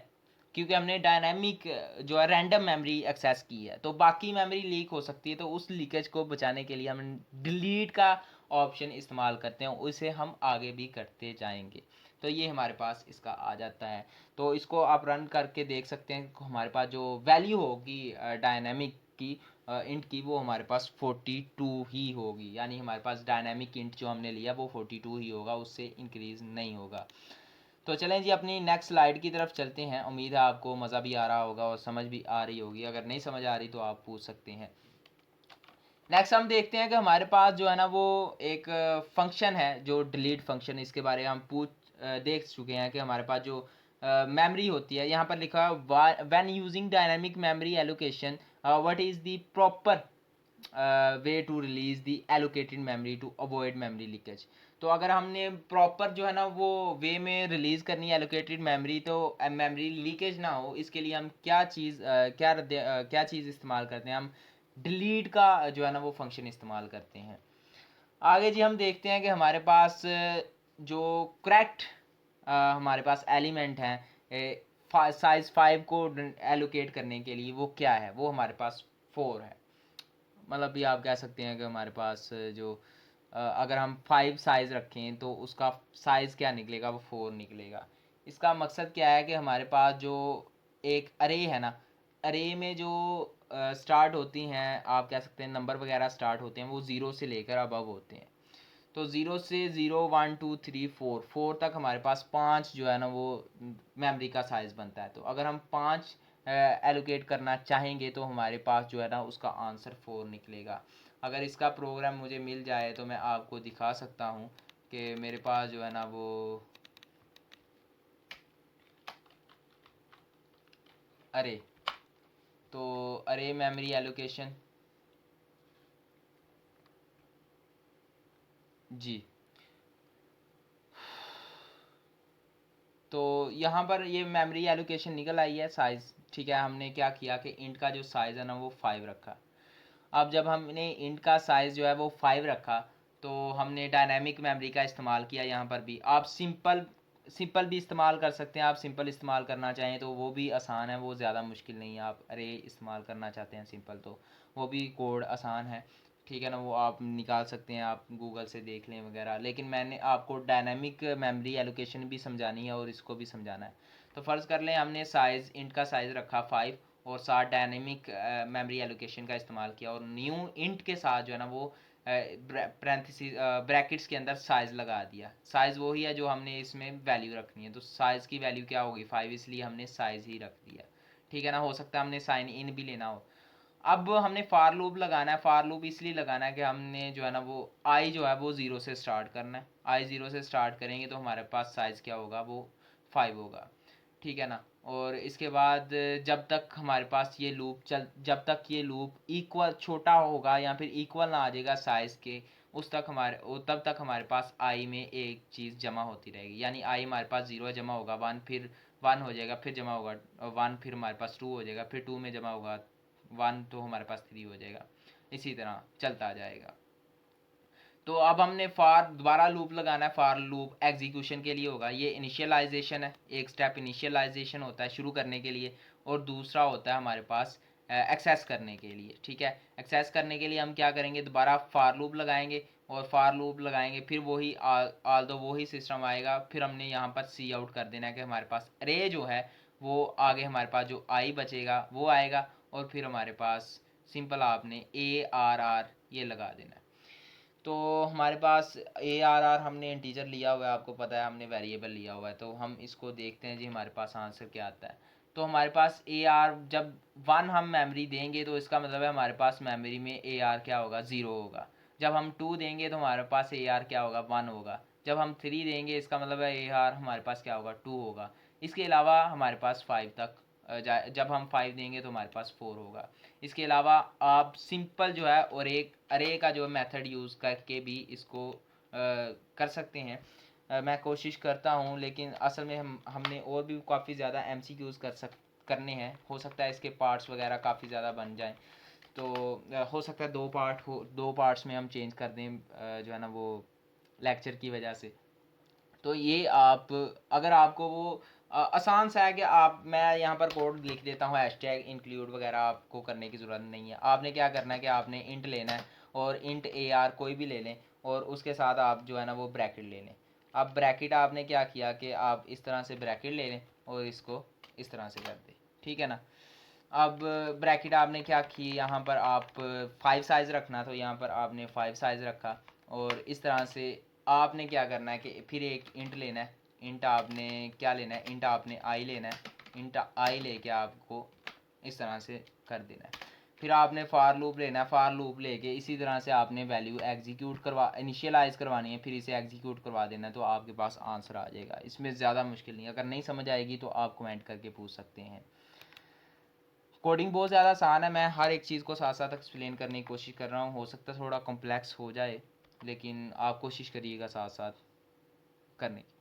क्योंकि हमने डायनामिक जो है रैंडम मेमोरी एक्सेस की है, तो बाकी मेमोरी लीक हो सकती है। तो उस लीकेज को बचाने के लिए हम डिलीट का ऑप्शन इस्तेमाल करते हैं, उसे हम आगे भी करते जाएंगे। तो ये हमारे पास इसका आ जाता है। तो इसको आप रन करके देख सकते हैं, हमारे पास जो वैल्यू होगी डायनामिक की इंट की, वो हमारे पास 42 ही होगी। यानी हमारे पास डायनामिक इंट जो हमने लिया वो 42 ही होगा, उससे इंक्रीज़ नहीं होगा। तो चलें जी अपनी नेक्स्ट स्लाइड की तरफ चलते हैं। उम्मीद है आपको मज़ा भी आ रहा होगा और समझ भी आ रही होगी। अगर नहीं समझ आ रही तो आप पूछ सकते हैं। नेक्स्ट हम देखते हैं कि हमारे पास जो है ना वो एक फंक्शन है जो डिलीट फंक्शन, इसके बारे में हम देख चुके हैं कि हमारे पास जो मेमोरी होती है, यहाँ पर लिखा है when using dynamic memory allocation what is the proper way to release the allocated memory to avoid memory leakage. तो अगर हमने प्रॉपर जो है ना वो वे में रिलीज़ करनी है एलोकेटेड मेमोरी, तो मेमोरी लीकेज ना हो, इसके लिए हम क्या चीज़ इस्तेमाल करते हैं, हम डिलीट का जो है ना वो फंक्शन इस्तेमाल करते हैं। आगे जी हम देखते हैं कि हमारे पास जो करेक्ट हमारे पास एलिमेंट हैं साइज़ 5 को एलोकेट करने के लिए, वो क्या है, वो हमारे पास 4 है। मतलब भी आप कह सकते हैं कि हमारे पास जो अगर हम 5 साइज़ रखें तो उसका साइज़ क्या निकलेगा, वो 4 निकलेगा। इसका मकसद क्या है कि हमारे पास जो एक अरे है ना, अरे में जो स्टार्ट होती हैं, आप कह सकते हैं नंबर वगैरह स्टार्ट होते हैं, वो ज़ीरो से लेकर अबव होते हैं। तो ज़ीरो से ज़ीरो 1 2 3 4 4 तक हमारे पास 5 जो है ना वो मेमोरी का साइज़ बनता है। तो अगर हम 5 एलोकेट करना चाहेंगे तो हमारे पास जो है ना उसका आंसर 4 निकलेगा। अगर इसका प्रोग्राम मुझे मिल जाए तो मैं आपको दिखा सकता हूँ कि मेरे पास जो है ना वो अरे, तो अरे मेमोरी एलोकेशन जी। तो यहाँ पर ये मेमोरी एलोकेशन निकल आई है साइज़, ठीक है। हमने क्या किया कि इंट का जो साइज़ है ना वो 5 रखा। अब जब हमने इंट का साइज़ जो है वो 5 रखा, तो हमने डायनामिक मेमोरी का इस्तेमाल किया। यहाँ पर भी आप सिंपल भी इस्तेमाल कर सकते हैं। आप सिंपल इस्तेमाल करना चाहें तो वो भी आसान है, वो ज़्यादा मुश्किल नहीं है। आप अरे इस्तेमाल करना चाहते हैं सिंपल, तो वो भी कोड आसान है, ठीक है ना। वो आप निकाल सकते हैं, आप गूगल से देख लें वगैरह। लेकिन मैंने आपको डायनामिक मेमोरी एलोकेशन भी समझानी है और इसको भी समझाना है। तो फ़र्ज़ कर लें हमने साइज़ इंट का साइज़ रखा 5 और साथ डायनेमिक मेमोरी एलोकेशन का इस्तेमाल किया, और न्यू इंट के साथ जो है ना वो पैरेंथेसिस ब्रैकेट्स के अंदर साइज़ लगा दिया। साइज़ वही है जो हमने इसमें वैल्यू रखनी है, तो साइज़ की वैल्यू क्या होगी 5, इसलिए हमने साइज़ ही रख दिया, ठीक है ना। हो सकता है हमने साइन इन भी लेना हो। अब हमने फार लूप लगाना है। फार लूप इसलिए लगाना है कि हमने जो है ना वो आई जो है वो ज़ीरो से स्टार्ट करना है। आई ज़ीरो से स्टार्ट करेंगे तो हमारे पास साइज़ क्या होगा, वो 5 होगा, ठीक है ना। और इसके बाद जब तक ये लूप इक्वल छोटा होगा या फिर इक्वल ना आ जाएगा साइज़ के, तब तक हमारे पास आई में एक चीज़ जमा होती रहेगी। यानी आई हमारे पास 0 जमा होगा, 1 फिर 1 हो जाएगा, फिर जमा होगा 1, फिर हमारे पास 2 हो जाएगा, फिर 2 में जमा होगा 1, तो हमारे पास 3 हो जाएगा। इसी तरह चलता जाएगा। तो अब हमने दोबारा लूप लगाना है। फार लूप एग्जीक्यूशन के लिए होगा। ये इनिशियलाइजेशन है, एक स्टेप इनिशियलाइजेशन होता है शुरू करने के लिए, और दूसरा होता है हमारे पास एक्सेस करने के लिए, ठीक है। एक्सेस करने के लिए हम क्या करेंगे, दोबारा फार लूप लगाएंगे, और फार लूप लगाएंगे फिर वही आल दो वही सिस्टम आएगा। फिर हमने यहाँ पर सी आउट कर देना है कि हमारे पास रे जो है वो आगे हमारे पास जो आई बचेगा वो आएगा, और फिर हमारे पास सिंपल आपने ARR ये लगा देना है। तो हमारे पास ARR हमने इंटीजर लिया हुआ है, आपको पता है हमने वेरिएबल लिया हुआ है, तो हम इसको देखते हैं जी हमारे पास आंसर क्या आता है। तो हमारे पास AR जब 1 हम मेमोरी देंगे तो इसका मतलब है हमारे पास मेमोरी में AR क्या होगा, 0 होगा। जब हम 2 देंगे तो हमारे पास AR क्या होगा, 1 होगा। जब हम 3 देंगे इसका मतलब है AR हमारे पास क्या होगा, 2 होगा। इसके अलावा हमारे पास 5 तक जब हम 5 देंगे तो हमारे पास 4 होगा। इसके अलावा आप सिंपल जो है और एक अरे का जो मेथड यूज़ करके भी इसको कर सकते हैं। मैं कोशिश करता हूँ, लेकिन असल में हमने और भी काफ़ी ज़्यादा MCQs करने हैं। हो सकता है इसके पार्ट्स वगैरह काफ़ी ज़्यादा बन जाएं, तो हो सकता है 2 पार्ट्स में हम चेंज कर दें जो है ना वो लेक्चर की वजह से। तो ये आप अगर आपको वो आसान सा है कि आप मैं यहाँ पर कोड लिख देता हूँ, हैशटैग इंक्लूड वगैरह आपको करने की ज़रूरत नहीं है। आपने क्या करना है कि आपने इंट लेना है और इंट AR कोई भी ले लें और उसके साथ आप जो है ना वो ब्रैकेट ले लें। अब ब्रैकेट आपने क्या किया कि आप इस तरह से ब्रैकेट ले लें और इसको इस तरह से कर दें, ठीक है ना। अब ब्रैकेट आपने क्या की, यहाँ पर आप 5 साइज़ रखना, तो यहाँ पर आपने 5 साइज़ रखा और इस तरह से आपने क्या करना है कि फिर एक इंट लेना है। इंट आपने क्या लेना है, इंट आपने आई लेना है। इंट आई लेके आपको इस तरह से कर देना है। फिर आपने फार लूप लेना है, फार लूप लेके इसी तरह से आपने वैल्यू एग्जीक्यूट करवा इनिशियलाइज़ करवानी है, फिर इसे एग्जीक्यूट करवा देना है, तो आपके पास आंसर आ जाएगा। इसमें ज़्यादा मुश्किल नहीं। अगर नहीं समझ आएगी तो आप कमेंट करके पूछ सकते हैं। कोडिंग बहुत ज़्यादा आसान है, मैं हर एक चीज़ को साथ साथ एक्सप्लेन करने की कोशिश कर रहा हूँ। हो सकता है थोड़ा कॉम्प्लेक्स हो जाए, लेकिन आप कोशिश करिएगा साथ साथ करने की।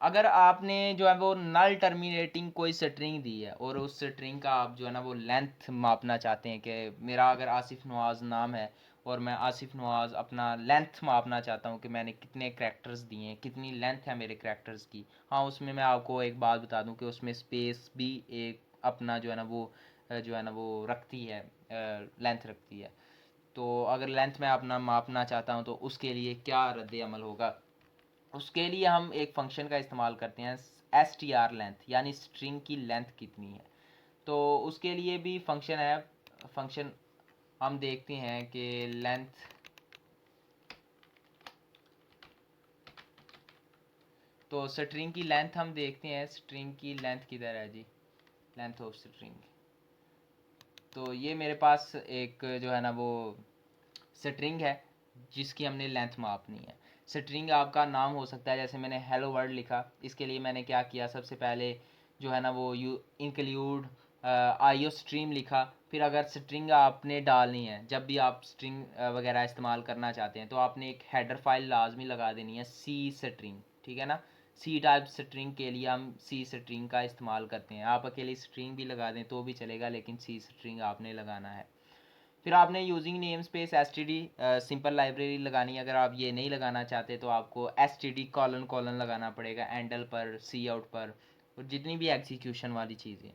अगर आपने जो है वो नल टर्मिनेटिंग कोई स्ट्रिंग दी है और उस स्ट्रिंग का आप जो है ना वो लेंथ मापना चाहते हैं कि मेरा अगर आसिफ नवाज़ नाम है और मैं आसिफ नवाज़ अपना लेंथ मापना चाहता हूँ कि मैंने कितने करैक्टर्स दिए हैं, कितनी लेंथ है मेरे करैक्टर्स की। हाँ, उसमें मैं आपको एक बात बता दूँ कि उसमें स्पेस भी एक अपना जो है ना वो जो है ना वो रखती है, लेंथ रखती है। तो अगर लेंथ मैं अपना मापना चाहता हूँ तो उसके लिए क्या रद्द अमल होगा, उसके लिए हम एक फंक्शन का इस्तेमाल करते हैं str लेंथ, यानी स्ट्रिंग की लेंथ कितनी है। तो उसके लिए भी फंक्शन है। फंक्शन हम देखते हैं कि लेंथ, तो स्ट्रिंग की लेंथ हम देखते हैं। स्ट्रिंग की लेंथ किधर है जी, लेंथ ऑफ स्ट्रिंग। तो ये मेरे पास एक जो है ना वो स्ट्रिंग है जिसकी हमने लेंथ मापनी है। स्ट्रिंग आपका नाम हो सकता है, जैसे मैंने हेलो वर्ल्ड लिखा, इसके लिए मैंने क्या किया, सबसे पहले जो है ना वो यू इंक्लूड आईओ स्ट्रीम लिखा। फिर अगर स्ट्रिंग आपने डालनी है, जब भी आप स्ट्रिंग वगैरह इस्तेमाल करना चाहते हैं, तो आपने एक हेडर फाइल लाजमी लगा देनी है सी स्ट्रिंग, ठीक है ना। सी टाइप स्ट्रिंग के लिए हम सी स्ट्रिंग का इस्तेमाल करते हैं। आप अकेली स्ट्रिंग भी लगा दें तो भी चलेगा, लेकिन सी स्ट्रिंग आपने लगाना है। फिर आपने using name space std simple library लगानी है। अगर आप ये नहीं लगाना चाहते तो आपको std कॉलन कॉलन लगाना पड़ेगा एंडल पर, सी आउट पर, और जितनी भी एग्जीक्यूशन वाली चीज़ें।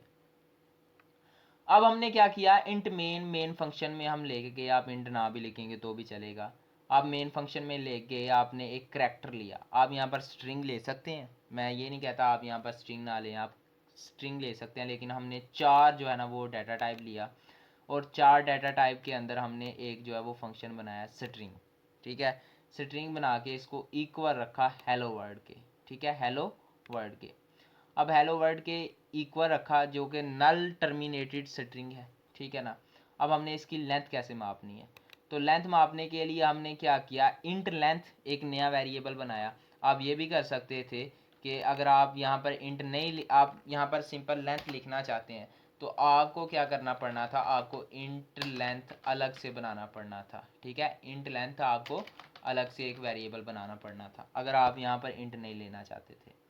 अब हमने क्या किया, इंट मेन फंक्शन में हम लेके गए। आप इंट ना भी लिखेंगे तो भी चलेगा। आप मेन फंक्शन में ले गए, आपने एक करैक्टर लिया। आप यहाँ पर स्ट्रिंग ले सकते हैं, मैं ये नहीं कहता आप यहाँ पर स्ट्रिंग ना लें, आप स्ट्रिंग ले सकते हैं, लेकिन हमने 4 जो है ना वो डाटा टाइप लिया और 4 डाटा टाइप के अंदर हमने एक जो है वो फंक्शन बनाया स्ट्रिंग, ठीक है। स्ट्रिंग बना के इसको इक्वल रखा हेलो वर्ड के, ठीक है, हेलो वर्ड के। अब हेलो वर्ड के इक्वल रखा जो कि नल टर्मिनेटेड स्ट्रिंग है, ठीक है ना। अब हमने इसकी लेंथ कैसे मापनी है, तो लेंथ मापने के लिए हमने क्या किया, इंट लेंथ एक नया वेरिएबल बनाया। आप ये भी कर सकते थे कि अगर आप यहाँ पर इंट नहीं, आप यहाँ पर सिंपल लेंथ लिखना चाहते हैं, तो आपको क्या करना पड़ना था, आपको इंट लेंथ अलग से बनाना पड़ना था, ठीक है। इंट लेंथ आपको अलग से एक वेरिएबल बनाना पड़ना था अगर आप यहाँ पर इंट नहीं लेना चाहते थे।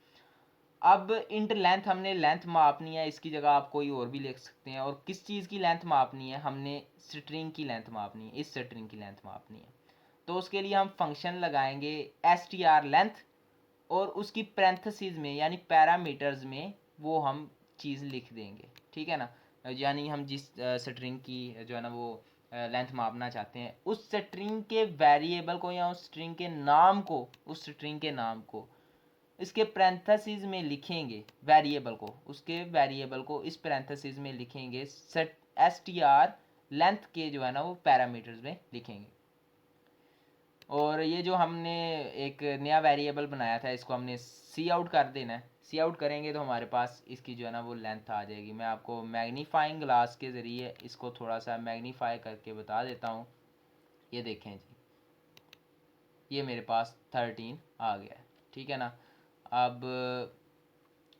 अब इंट लेंथ, हमने लेंथ मापनी है, इसकी जगह आप कोई और भी लिख सकते हैं। और किस चीज़ की लेंथ मापनी है, हमने स्ट्रिंग की लेंथ मापनी है, इस स्ट्रिंग की लेंथ मापनी है। तो उसके लिए हम फंक्शन लगाएंगे str लेंथ और उसकी पैरेंथेसिस में यानी पैरामीटर्स में वो हम चीज़ लिख देंगे, ठीक है ना। यानी हम जिस स्ट्रिंग की जो है ना वो लेंथ मापना चाहते हैं, उस स्ट्रिंग के वेरिएबल को या उस स्ट्रिंग के नाम को, उस स्ट्रिंग के नाम को इसके पैरेंथेसिस में लिखेंगे, वेरिएबल को, उसके वेरिएबल को इस पैरेंथेसिस में लिखेंगे, str लेंथ के जो है ना वो पैरामीटर्स में लिखेंगे। और ये जो हमने एक नया वेरिएबल बनाया था इसको हमने सी आउट कर देना है। सी आउट करेंगे तो हमारे पास इसकी जो है ना वो लेंथ आ जाएगी। मैं आपको मैग्नीफाइंग ग्लास के ज़रिए इसको थोड़ा सा मैग्नीफाई करके बता देता हूँ। ये देखें जी, ये मेरे पास 13 आ गया है, ठीक है ना। अब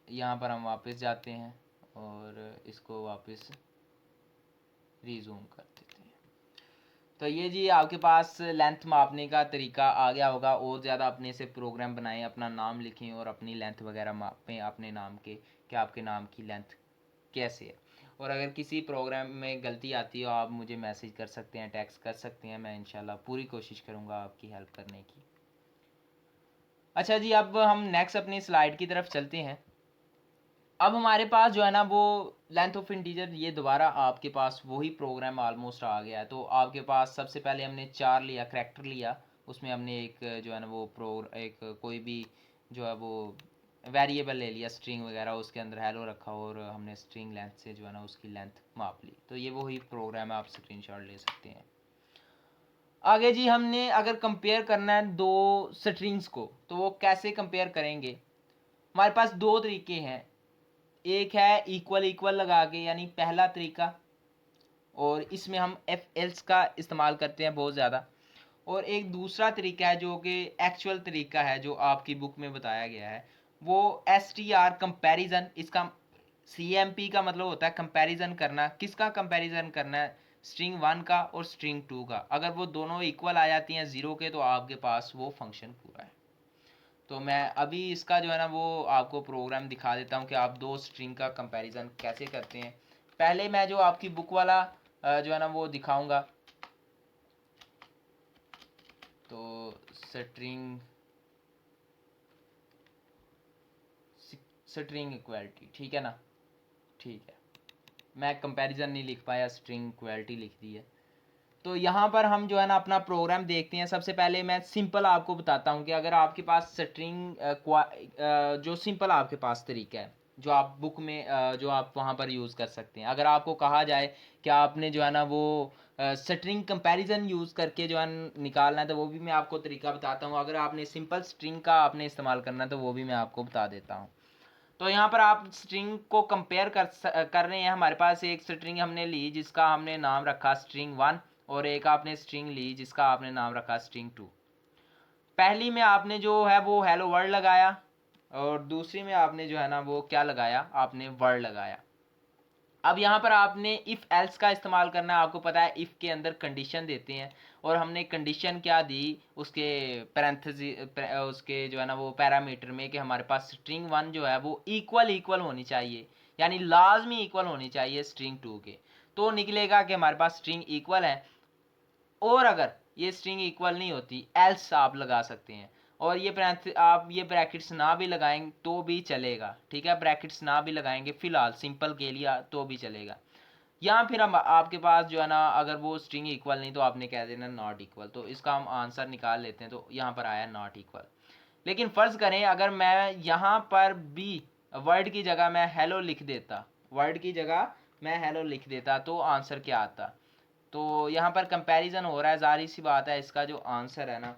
यहाँ पर हम वापस जाते हैं और इसको वापस रीजूम कर देते हैं। तो ये जी आपके पास लेंथ मापने का तरीका आ गया होगा। और ज़्यादा अपने से प्रोग्राम बनाएं, अपना नाम लिखें और अपनी लेंथ वगैरह मापें अपने नाम के, कि आपके नाम की लेंथ कैसे है। और अगर किसी प्रोग्राम में गलती आती हो आप मुझे मैसेज कर सकते हैं, टेक्स्ट कर सकते हैं, मैं इंशाल्लाह पूरी कोशिश करूँगा आपकी हेल्प करने की। अच्छा जी, अब हम नेक्स्ट अपनी स्लाइड की तरफ चलते हैं। अब हमारे पास जो है ना वो लेंथ ऑफ इंटीजर, ये दोबारा आपके पास वही प्रोग्राम ऑलमोस्ट आ गया है। तो आपके पास सबसे पहले हमने 4 लिया, करैक्टर लिया, उसमें हमने एक जो है ना वो एक कोई भी जो है वो वेरिएबल ले लिया, स्ट्रिंग वगैरह, उसके अंदर हेलो रखा और हमने स्ट्रिंग लेंथ से जो है ना उसकी लेंथ माप ली। तो ये वही प्रोग्राम है, आप स्क्रीनशॉट ले सकते हैं। आगे जी हमने अगर कंपेयर करना है दो स्ट्रिंग्स को तो वो कैसे कंपेयर करेंगे। हमारे पास दो तरीके हैं। एक है इक्वल इक्वल लगा के, यानी पहला तरीका, और इसमें हम एफ एल्स का इस्तेमाल करते हैं बहुत ज़्यादा। और एक दूसरा तरीका है जो कि एक्चुअल तरीका है जो आपकी बुक में बताया गया है, वो एस टी आर कंपेरिजन। इसका सी एम पी का मतलब होता है कंपैरिजन करना। किसका कंपैरिजन करना है? स्ट्रिंग 1 का और स्ट्रिंग 2 का। अगर वो दोनों इक्वल आ जाती हैं 0 के तो आपके पास वो फंक्शन पूरा है। तो मैं अभी इसका जो है ना वो आपको प्रोग्राम दिखा देता हूँ कि आप दो स्ट्रिंग का कंपैरिजन कैसे करते हैं। पहले मैं जो आपकी बुक वाला जो है ना वो दिखाऊंगा। तो स्ट्रिंग स्ट्रिंग इक्वालिटी, ठीक है ना, ठीक है। मैं कंपैरिजन नहीं लिख पाया, स्ट्रिंग इक्वालिटी लिख दी है। तो यहाँ पर हम जो है ना अपना प्रोग्राम देखते हैं। सबसे पहले मैं सिंपल आपको बताता हूँ कि अगर आपके पास स्ट्रिंग जो सिंपल आपके पास तरीका है जो आप बुक में जो आप वहाँ पर यूज़ कर सकते हैं। अगर आपको कहा जाए कि आपने जो है ना वो स्ट्रिंग कंपैरिजन यूज़ करके जो है निकालना है तो वो भी मैं आपको तरीका बताता हूँ। अगर आपने सिंपल स्ट्रिंग का आपने इस्तेमाल करना है तो वो भी मैं आपको बता देता हूँ। तो यहाँ पर आप स्ट्रिंग को कंपेयर कर रहे हैं। हमारे पास एक स्ट्रिंग हमने ली जिसका हमने नाम रखा स्ट्रिंग 1, और एक आपने स्ट्रिंग ली जिसका आपने नाम रखा स्ट्रिंग 2। पहली में आपने जो है वो हेलो वर्ल्ड लगाया और दूसरी में आपने जो है ना वो क्या लगाया, आपने वर्ल्ड लगाया। अब यहाँ पर आपने इफ़ एल्स का इस्तेमाल करना है। आपको पता है इफ़ के अंदर कंडीशन देते हैं, और हमने कंडीशन क्या दी उसके उसके जो है ना वो पैरामीटर में, कि हमारे पास स्ट्रिंग 1 जो है वो इक्वल इक्वल होनी चाहिए, यानी लाजमी इक्वल होनी चाहिए स्ट्रिंग 2 के। तो निकलेगा कि हमारे पास स्ट्रिंग इक्वल है। और अगर ये स्ट्रिंग इक्वल नहीं होती एल्स आप लगा सकते हैं। और ये आप ये ब्रैकेट्स ना भी लगाएंगे तो भी चलेगा, ठीक है। ब्रैकेट्स ना भी लगाएंगे फिलहाल सिंपल के लिए तो भी चलेगा। या फिर हम आपके पास जो है ना अगर वो स्ट्रिंग इक्वल नहीं तो आपने कह देना नॉट इक्वल। तो इसका हम आंसर निकाल लेते हैं। तो यहाँ पर आया नॉट इक्वल। लेकिन फ़र्ज़ करें अगर मैं यहाँ पर भी वर्ड की जगह मैं हेलो लिख देता, वर्ड की जगह मैं हेलो लिख देता तो आंसर क्या आता। तो यहाँ पर कंपैरिजन हो रहा है, ज़ाहिर सी बात है इसका जो आंसर है ना,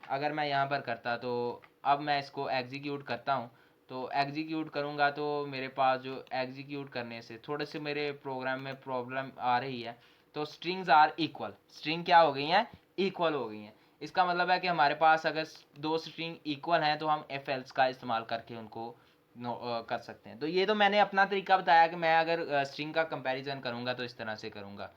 अगर मैं यहाँ पर करता तो अब मैं इसको एग्जीक्यूट करता हूँ। तो एग्जीक्यूट करूँगा तो मेरे पास जो एग्जीक्यूट करने से थोड़े से मेरे प्रोग्राम में प्रॉब्लम आ रही है। तो स्ट्रिंग्स आर इक्वल, स्ट्रिंग क्या हो गई हैं, इक्वल हो गई हैं। इसका मतलब है कि हमारे पास अगर दो स्ट्रिंग इक्वल हैं तो हम एफ एल्स का इस्तेमाल करके उनको कर सकते हैं। तो ये तो मैंने अपना तरीका बताया कि मैं अगर स्ट्रिंग का कंपैरिजन करूँगा तो इस तरह से करूँगा।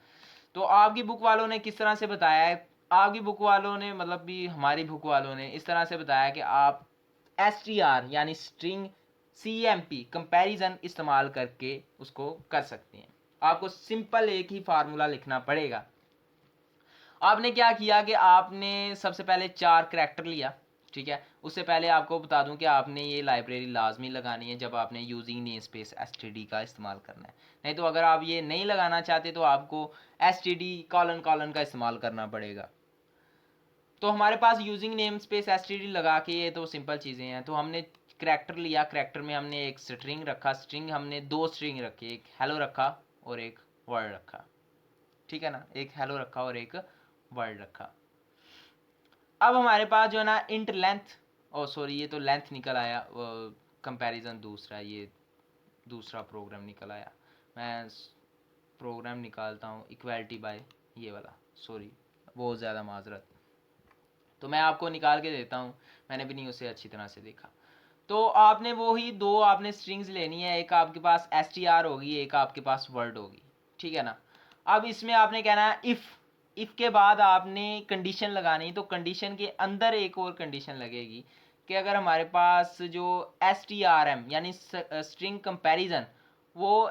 तो आपकी बुक वालों ने किस तरह से बताया है? आपकी बुक वालों ने मतलब भी हमारी बुक वालों ने इस तरह से बताया कि आप एस टी आर यानी string C M P comparison इस्तेमाल करके उसको कर सकते हैं। आपको सिंपल एक ही फार्मूला लिखना पड़ेगा। आपने क्या किया कि आपने सबसे पहले 4 करैक्टर लिया, ठीक है। उससे पहले आपको बता दूं कि आपने ये लाइब्रेरी लाजमी लगानी है जब आपने यूजिंग नेम स्पेस एसटीडी का इस्तेमाल करना है। नहीं तो अगर आप ये नहीं लगाना चाहते तो आपको एसटीडी कॉलन कॉलन का इस्तेमाल करना पड़ेगा। तो हमारे पास यूजिंग नेम स्पेस एसटीडी लगा के ये तो सिंपल चीज़ें हैं। तो हमने करैक्टर लिया, करैक्टर में हमने एक स्ट्रिंग रखा, स्ट्रिंग हमने दो स्ट्रिंग रखी, एक हेलो रखा और एक वर्ड रखा, ठीक है ना, एक हेलो रखा और एक वर्ड रखा। अब हमारे पास जो है ना इंट लेंथ, ओ सॉरी ये तो लेंथ निकल आया, कंपैरिजन दूसरा, ये दूसरा प्रोग्राम निकल आया। मैं प्रोग्राम निकालता हूँ इक्वालिटी बाय ये वाला, सॉरी बहुत ज़्यादा माजरत। तो मैं आपको निकाल के देता हूँ, मैंने भी नहीं उसे अच्छी तरह से देखा। तो आपने वो ही दो आपने स्ट्रिंग्स लेनी है, एक आपके पास str होगी, एक आपके पास वर्ड होगी, ठीक है ना। अब इसमें आपने कहना है इफ़ के बाद आपने कंडीशन लगानी, तो कंडीशन के अंदर एक और कंडीशन लगेगी कि अगर हमारे पास जो strm यानी स्ट्रिंग कंपैरिजन वो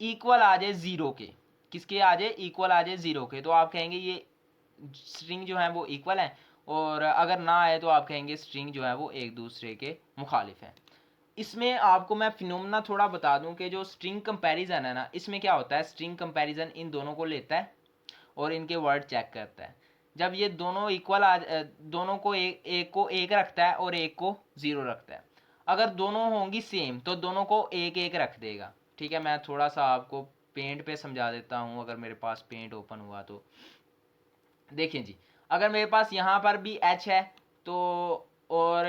इक्वल आ जाए ज़ीरो के, किसके आ जाए, इक्वल आ जाए ज़ीरो के, तो आप कहेंगे ये स्ट्रिंग जो है वो इक्वल है, और अगर ना आए तो आप कहेंगे स्ट्रिंग जो है वो एक दूसरे के मुखालिफ है। इसमें आपको मैं फिनोमेना थोड़ा बता दूं कि जो स्ट्रिंग कंपैरिजन है ना, इसमें क्या होता है, स्ट्रिंग कंपैरिजन इन दोनों को लेता है और इनके वर्ड चेक करता है। जब ये दोनों इक्वल दोनों को एक को एक रखता है और एक को ज़ीरो रखता है। अगर दोनों होंगी सेम तो दोनों को एक एक रख देगा, ठीक है। मैं थोड़ा सा आपको पेंट पे समझा देता हूँ, अगर मेरे पास पेंट ओपन हुआ तो देखिए जी। अगर मेरे पास यहाँ पर भी h है तो, और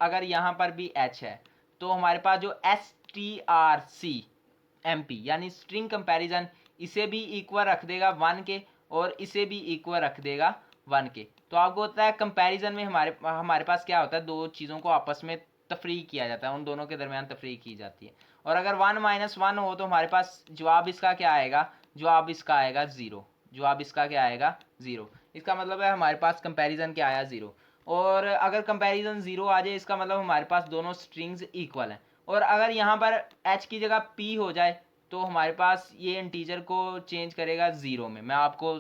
अगर यहाँ पर भी h है, तो हमारे पास जो strcmp यानी स्ट्रिंग कंपैरिजन, इसे भी इक्वल रख देगा 1 के और इसे भी इक्वल रख देगा 1 के। तो आपको होता है कंपैरिजन में हमारे पास क्या होता है, दो चीज़ों को आपस में तफरीक किया जाता है, उन दोनों के दरमियान तफरीक की जाती है। और अगर 1 - 1 हो तो हमारे पास जवाब इसका क्या आएगा, जवाब इसका आएगा ज़ीरो, जवाब इसका क्या आएगा, ज़ीरो। इसका मतलब है हमारे पास कंपैरिजन क्या आया, ज़ीरो। और अगर कंपैरिजन ज़ीरो आ जाए, इसका मतलब हमारे पास दोनों स्ट्रिंग्स इक्वल हैं। और अगर यहाँ पर h की जगह p हो जाए तो हमारे पास ये इंटीजर को चेंज करेगा ज़ीरो में, मैं आपको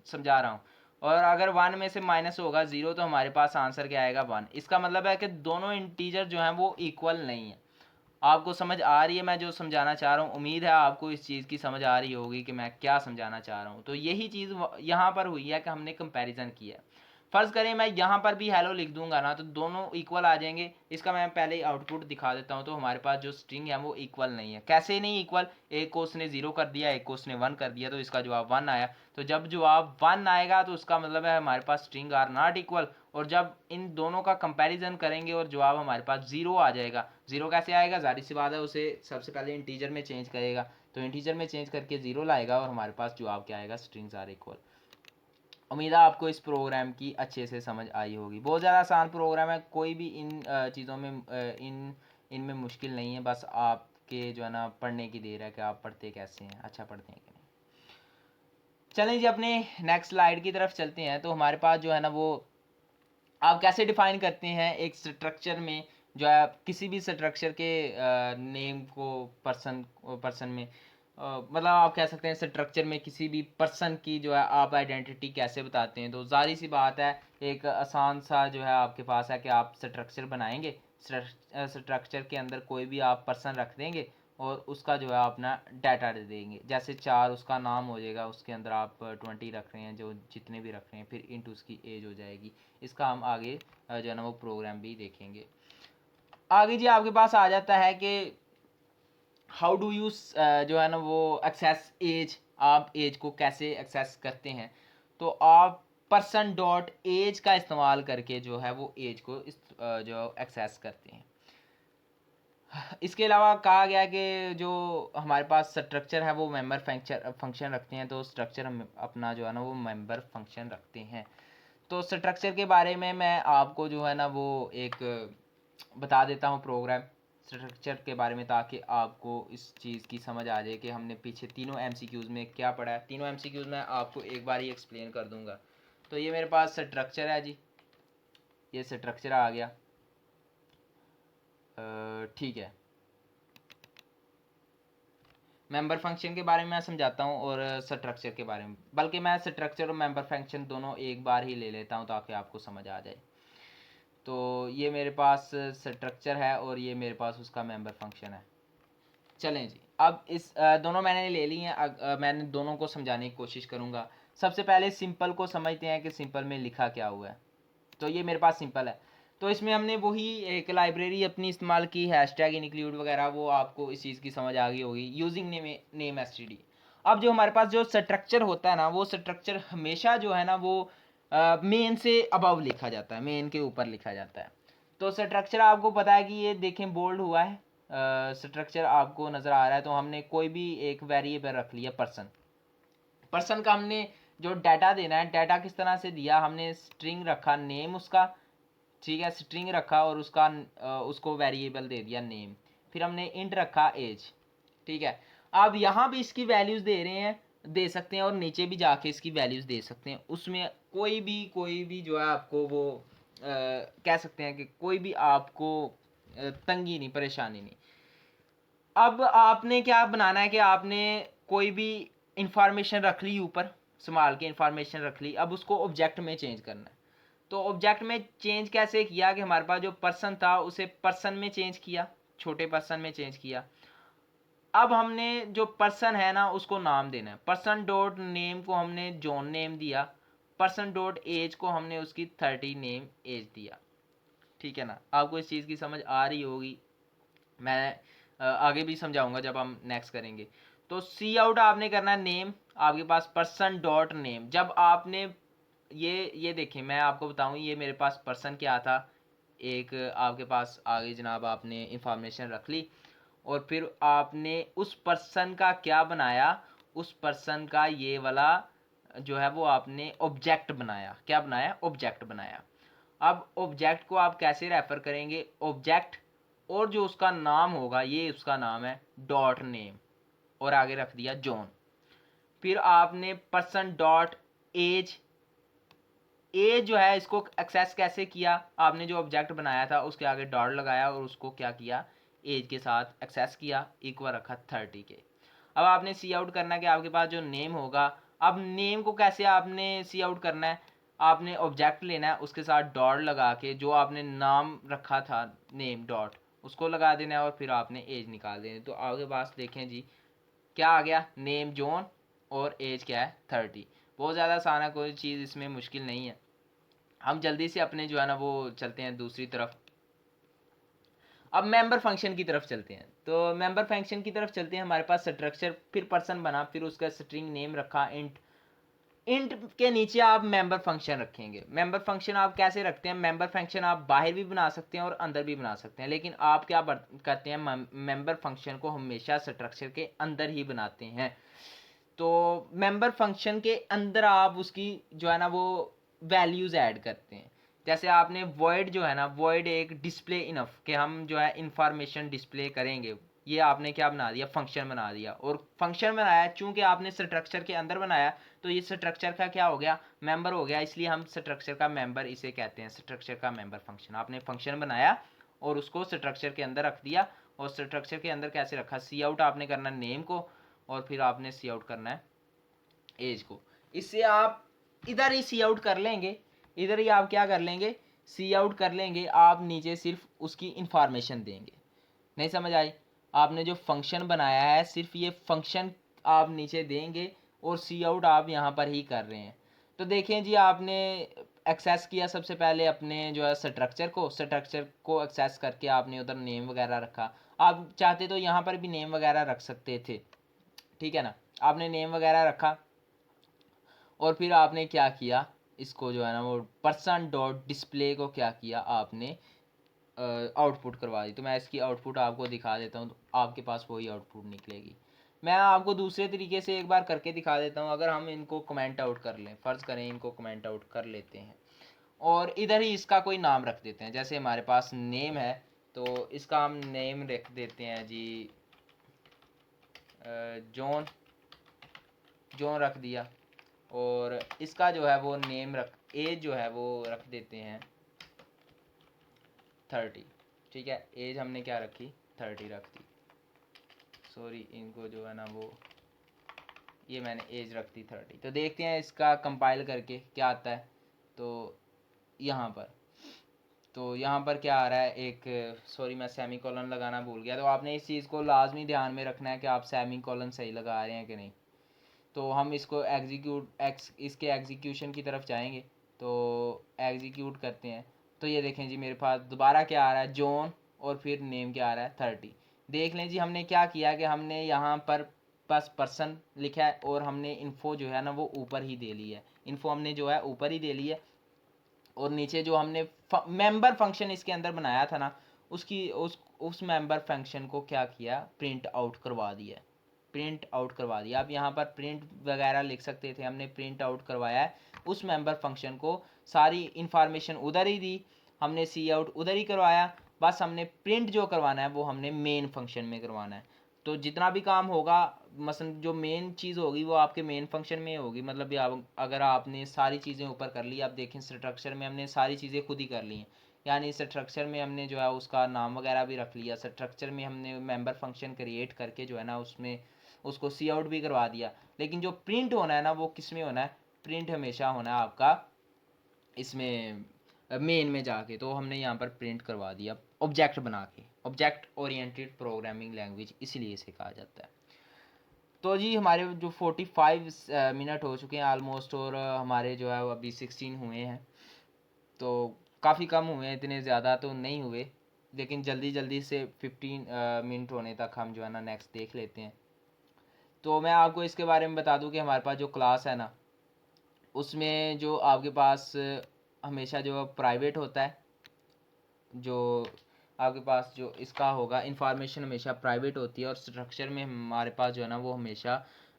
समझा रहा हूँ। और अगर 1 में से माइनस होगा ज़ीरो तो हमारे पास आंसर क्या आएगा, 1। इसका मतलब है कि दोनों इंटीजर जो हैं वो इक्वल नहीं है। आपको समझ आ रही है मैं जो समझाना चाह रहा हूँ, उम्मीद है आपको इस चीज़ की समझ आ रही होगी कि मैं क्या समझाना चाह रहा हूँ। तो यही चीज़ यहाँ पर हुई है कि हमने कंपैरिजन किया है। फ़र्ज़ करें मैं यहाँ पर भी हेलो लिख दूंगा ना, तो दोनों इक्वल आ जाएंगे। इसका मैं पहले ही आउटपुट दिखा देता हूँ। तो हमारे पास जो स्ट्रिंग है वो इक्वल नहीं है। कैसे नहीं इक्वल, एक को उसने 0 कर दिया, एक को उसने 1 कर दिया, तो इसका जवाब 1 आया। तो जब जवाब 1 आएगा तो उसका मतलब है हमारे पास स्ट्रिंग आर नॉट इक्वल। और जब इन दोनों का कंपैरिजन करेंगे और जवाब हमारे पास 0 आ जाएगा। 0 कैसे आएगा, जाहिर सी बात है उसे सबसे पहले इंटीजर में चेंज करेगा, तो इंटीजर में चेंज करके 0 लाएगा और हमारे पास जवाब क्या आएगा, स्ट्रिंग्स आर इक्वल। उम्मीद है आपको इस प्रोग्राम की अच्छे से समझ आई होगी। बहुत ज़्यादा आसान प्रोग्राम है, कोई भी इन चीज़ों में इनमें मुश्किल नहीं है। बस आपके जो है ना पढ़ने की देर है कि आप पढ़ते कैसे हैं, अच्छा पढ़ते हैं कि नहीं। चलें जी, अपने नेक्स्ट स्लाइड की तरफ चलते हैं। तो हमारे पास जो है ना वो आप कैसे डिफाइन करते हैं एक स्ट्रक्चर में, जो है किसी भी स्ट्रक्चर के नेम को पर्सन में, मतलब आप कह सकते हैं स्ट्रक्चर में किसी भी पर्सन की जो है आप आइडेंटिटी कैसे बताते हैं। तो जाहिर सी बात है, एक आसान सा जो है आपके पास है कि आप स्ट्रक्चर बनाएंगे, स्ट्रक्चर के अंदर कोई भी आप पर्सन रख देंगे और उसका जो है अपना डाटा दे देंगे। जैसे 4 उसका नाम हो जाएगा, उसके अंदर आप 20 रख रहे हैं, जो जितने भी रख रहे हैं, फिर इंटू उसकी एज हो जाएगी। इसका हम आगे जो है ना वो प्रोग्राम भी देखेंगे। आगे जी आपके पास आ जाता है कि हाउ डू यू जो है ना वो एक्सेस एज, आप एज को कैसे एक्सेस करते हैं। तो आप पर्सन डॉट एज का इस्तेमाल करके जो है वो एज को जो एक्सेस करते हैं। इसके अलावा कहा गया कि जो हमारे पास स्ट्रक्चर है वो मेंबर फंक्शन रखते हैं। तो स्ट्रक्चर हम अपना जो है ना वो मेंबर फंक्शन रखते हैं। तो स्ट्रक्चर के बारे में मैं आपको जो है ना वो एक बता देता हूँ प्रोग्राम स्ट्रक्चर के बारे में, ताकि आपको इस चीज़ की समझ आ जाए कि हमने पीछे तीनों एमसीक्यूज़ में क्या पढ़ा है। तीनों एमसीक्यूज़ में आपको एक बार ही एक्सप्लेन कर दूंगा। तो ये मेरे पास स्ट्रक्चर है जी, ये स्ट्रक्चर आ गया, ठीक है। मेंबर फंक्शन के बारे में मैं समझाता हूँ और स्ट्रक्चर के बारे में, बल्कि मैं स्ट्रक्चर और मेंबर फंक्शन दोनों एक बार ही ले लेता हूँ ताकि आपको समझ आ जाए। तो ये मेरे पास स्ट्रक्चर है और ये मेरे पास उसका मेंबर फंक्शन है। चलें जी, अब इस दोनों मैंने ले ली हैं। मैंने दोनों को समझाने की कोशिश करूँगा। सबसे पहले सिंपल को समझते हैं कि सिंपल में लिखा क्या हुआ है। तो ये मेरे पास सिंपल है। तो इसमें हमने वही एक लाइब्रेरी अपनी इस्तेमाल की, हैशटैग इंक्लूड वगैरह, वो आपको इस चीज़ की समझ आ गई होगी। Using name STD. अब जो हमारे पास जो स्ट्रक्चर होता है ना, वो स्ट्रक्चर हमेशा जो है ना वो मेन से अबव लिखा जाता है, मेन के ऊपर लिखा जाता है। तो स्ट्रक्चर आपको पता है कि ये देखें बोल्ड हुआ है, स्ट्रक्चर आपको नज़र आ रहा है। तो हमने कोई भी एक वेरिएबल रख लिया पर्सन। पर्सन का हमने जो डाटा देना है, डाटा किस तरह से दिया, हमने स्ट्रिंग रखा नेम उसका, ठीक है, स्ट्रिंग रखा और उसका उसको वेरिएबल दे दिया नेम। फिर हमने इंट रखा एज, ठीक है। अब यहाँ भी इसकी वैल्यूज़ दे रहे हैं, दे सकते हैं, और नीचे भी जाके इसकी वैल्यूज़ दे सकते हैं। उसमें कोई भी जो है आपको वो कह सकते हैं कि कोई भी आपको तंगी नहीं, परेशानी नहीं। अब आपने क्या बनाना है कि आपने कोई भी इंफॉर्मेशन रख ली ऊपर, संभाल के इंफॉर्मेशन रख ली, अब उसको ऑब्जेक्ट में चेंज करना है। तो ऑब्जेक्ट में चेंज कैसे किया कि हमारे पास जो पर्सन था उसे पर्सन में चेंज किया, छोटे पर्सन में चेंज किया। अब हमने जो पर्सन है ना उसको नाम देना है। पर्सन डॉट नेम को हमने जॉन नेम दिया, पर्सन डॉट एज को हमने उसकी 30 नेम एज दिया, ठीक है ना। आपको इस चीज़ की समझ आ रही होगी, मैं आगे भी समझाऊंगा जब हम नेक्स्ट करेंगे। तो सी आउट आपने करना है नेम, आपके पास पर्सन डॉट नेम। जब आपने ये देखिए, मैं आपको बताऊं, ये मेरे पास पर्सन क्या था, एक आपके पास आगे जनाब आपने इंफॉर्मेशन रख ली, और फिर आपने उस पर्सन का क्या बनाया, उस पर्सन का ये वाला जो है वो आपने ऑब्जेक्ट बनाया। क्या बनाया? ऑब्जेक्ट बनाया। अब ऑब्जेक्ट को आप कैसे रेफर करेंगे? ऑब्जेक्ट और जो उसका नाम होगा, ये उसका नाम है डॉट नेम, और आगे रख दिया जॉन। फिर आपने पर्सन डॉट एज, एज जो है इसको एक्सेस कैसे किया, आपने जो ऑब्जेक्ट बनाया था उसके आगे डॉट लगाया और उसको क्या किया, एज के साथ एक्सेस किया, इक्वल रखा 30 के। अब आपने सी आउट करना है कि आपके पास जो नेम होगा, अब नेम को कैसे आपने सी आउट करना है, आपने ऑब्जेक्ट लेना है, उसके साथ डॉट लगा के जो आपने नाम रखा था नेम डॉट, उसको लगा देना है, और फिर आपने एज निकाल देनी। तो आपके पास देखें जी क्या आ गया, नेम जॉन और एज क्या है 30। बहुत ज़्यादा आसान है, कोई चीज़ इसमें मुश्किल नहीं है। हम जल्दी से अपने जो है ना वो चलते हैं दूसरी तरफ। अब मेंबर फंक्शन की तरफ चलते हैं। तो मेंबर फंक्शन की तरफ चलते हैं, हमारे पास स्ट्रक्चर, फिर पर्सन बना, फिर उसका स्ट्रिंग नेम रखा इंट, इंट के नीचे आप मेंबर फंक्शन रखेंगे। मेंबर फंक्शन आप कैसे रखते हैं? मेंबर फंक्शन आप बाहर भी बना सकते हैं और अंदर भी बना सकते हैं, लेकिन आप क्या करते हैं, मेंबर फंक्शन को हमेशा स्ट्रक्चर के अंदर ही बनाते हैं। तो मेंबर फंक्शन के अंदर आप उसकी जो है ना वो वैल्यूज़ ऐड करते हैं। जैसे आपने वॉइड जो है ना, वॉइड एक डिस्प्ले इनफ कि हम जो है इंफॉर्मेशन डिस्प्ले करेंगे, ये आपने क्या बना दिया, फंक्शन बना दिया। और फंक्शन बनाया चूंकि आपने स्ट्रक्चर के अंदर बनाया, तो ये स्ट्रक्चर का क्या हो गया, मेंबर हो गया, इसलिए हम स्ट्रक्चर का मेंबर इसे कहते हैं, स्ट्रक्चर का मेंबर फंक्शन। आपने फंक्शन बनाया और उसको स्ट्रक्चर के अंदर रख दिया, और स्ट्रक्चर के अंदर कैसे रखा, सी आउट आपने करना नेम को, और फिर आपने सी आउट करना है एज को। इससे आप इधर ही सी आउट कर लेंगे, इधर ही आप क्या कर लेंगे, सी आउट कर लेंगे, आप नीचे सिर्फ उसकी इंफॉर्मेशन देंगे। नहीं समझ आई? आपने जो फंक्शन बनाया है सिर्फ ये फंक्शन आप नीचे देंगे, और सी आउट आप यहाँ पर ही कर रहे हैं। तो देखें जी, आपने एक्सेस किया सबसे पहले अपने जो है स्ट्रक्चर को एक्सेस करके आपने उधर नेम वगैरह रखा। आप चाहते तो यहाँ पर भी नेम वगैरह रख सकते थे, ठीक है ना। आपने नेम वगैरह रखा, और फिर आपने क्या किया, इसको जो है ना वो पर्सन डॉट डिस्प्ले को क्या किया, आपने आउटपुट करवा दी। तो मैं इसकी आउटपुट आपको दिखा देता हूँ, तो आपके पास वही आउटपुट निकलेगी। मैं आपको दूसरे तरीके से एक बार करके दिखा देता हूँ। अगर हम इनको कमेंट आउट कर लें, फ़र्ज़ करें इनको कमेंट आउट कर लेते हैं, और इधर ही इसका कोई नाम रख देते हैं। जैसे हमारे पास नेम है, तो इसका हम नेम रख देते हैं जी जॉन, जॉन रख दिया। और इसका जो है वो नेम रख, एज जो है वो रख देते हैं 30, ठीक है। एज हमने क्या रखी, 30 रख दी। सॉरी, इनको जो है ना वो, ये मैंने एज रख दी 30। तो देखते हैं इसका कंपाइल करके क्या आता है। तो यहाँ पर, तो यहाँ पर क्या आ रहा है, एक, सॉरी मैं सेमी कॉलन लगाना भूल गया। तो आपने इस चीज़ को लाजमी ध्यान में रखना है कि आप सेमी कॉलन सही लगा रहे हैं कि नहीं। तो हम इसको इसके एग्जीक्यूशन की तरफ जाएंगे। तो एग्जीक्यूट करते हैं, तो ये देखें जी मेरे पास दोबारा क्या आ रहा है, जॉन, और फिर नेम क्या आ रहा है 30। देख लें जी हमने क्या किया कि हमने यहाँ पर पास पर्सन लिखा है और हमने इन्फो जो है ना वो ऊपर ही दे ली है, इन्फो हमने जो है ऊपर ही दे ली है। और नीचे जो हमने मेंबर फंक्शन इसके अंदर बनाया था ना, उसकी उस मेंबर फंक्शन को क्या किया, प्रिंट आउट करवा दिया, प्रिंट आउट करवा दिया। आप यहाँ पर प्रिंट वगैरह लिख सकते थे, हमने प्रिंट आउट करवाया है उस मेंबर फंक्शन को, सारी इंफॉर्मेशन उधर ही दी, हमने सी आउट उधर ही करवाया, बस हमने प्रिंट जो करवाना है वो हमने मेन फंक्शन में करवाना है। तो जितना भी काम होगा, मसलन जो मेन चीज़ होगी वो आपके मेन फंक्शन में होगी। मतलब भी आप अगर आपने सारी चीज़ें ऊपर कर ली, आप देखें स्ट्रक्चर में हमने सारी चीज़ें खुद ही कर ली हैं, यानी स्ट्रक्चर में हमने जो है उसका नाम वगैरह भी रख लिया, स्ट्रक्चर में हमने मेंबर फंक्शन क्रिएट करके जो है ना उसमें उसको सी आउट भी करवा दिया। लेकिन जो प्रिंट होना है ना वो किस में होना है, प्रिंट हमेशा होना है आपका इसमें मेन में जाके। तो हमने यहाँ पर प्रिंट करवा दिया ऑब्जेक्ट बना के, ऑब्जेक्ट ओरिएंटेड प्रोग्रामिंग लैंग्वेज इसलिए इसे कहा जाता है। तो जी हमारे जो 45 मिनट हो चुके हैं ऑलमोस्ट, और हमारे जो है वो अभी 16 हुए हैं, तो काफ़ी कम हुए हैं, इतने ज़्यादा तो नहीं हुए, लेकिन जल्दी जल्दी से 15 मिनट होने तक हम जो है ना नेक्स्ट देख लेते हैं। तो मैं आपको इसके बारे में बता दूं कि हमारे पास जो क्लास है ना, उसमें जो आपके पास हमेशा जो प्राइवेट होता है, जो आपके पास जो इसका होगा इंफॉर्मेशन हमेशा प्राइवेट होती है, और स्ट्रक्चर में हमारे पास जो है ना वो हमेशा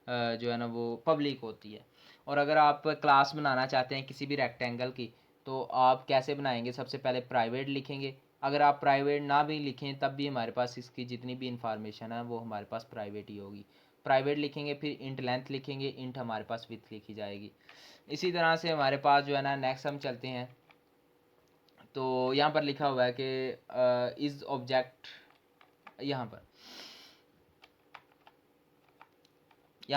जो है ना वो पब्लिक होती है। और अगर आप क्लास बनाना चाहते हैं किसी भी रेक्टेंगल की, तो आप कैसे बनाएंगे, सबसे पहले प्राइवेट लिखेंगे। अगर आप प्राइवेट ना भी लिखें तब भी हमारे पास इसकी जितनी भी इंफॉर्मेशन है वो हमारे पास प्राइवेट ही होगी। प्राइवेट लिखेंगे, फिर इंट लेंथ लिखेंगे, इंट हमारे पास विड्थ लिखी जाएगी। इसी तरह से हमारे पास जो है ना नेक्स्ट हम चलते हैं, तो यहाँ पर लिखा हुआ है कि इज ऑब्जेक्ट, यहाँ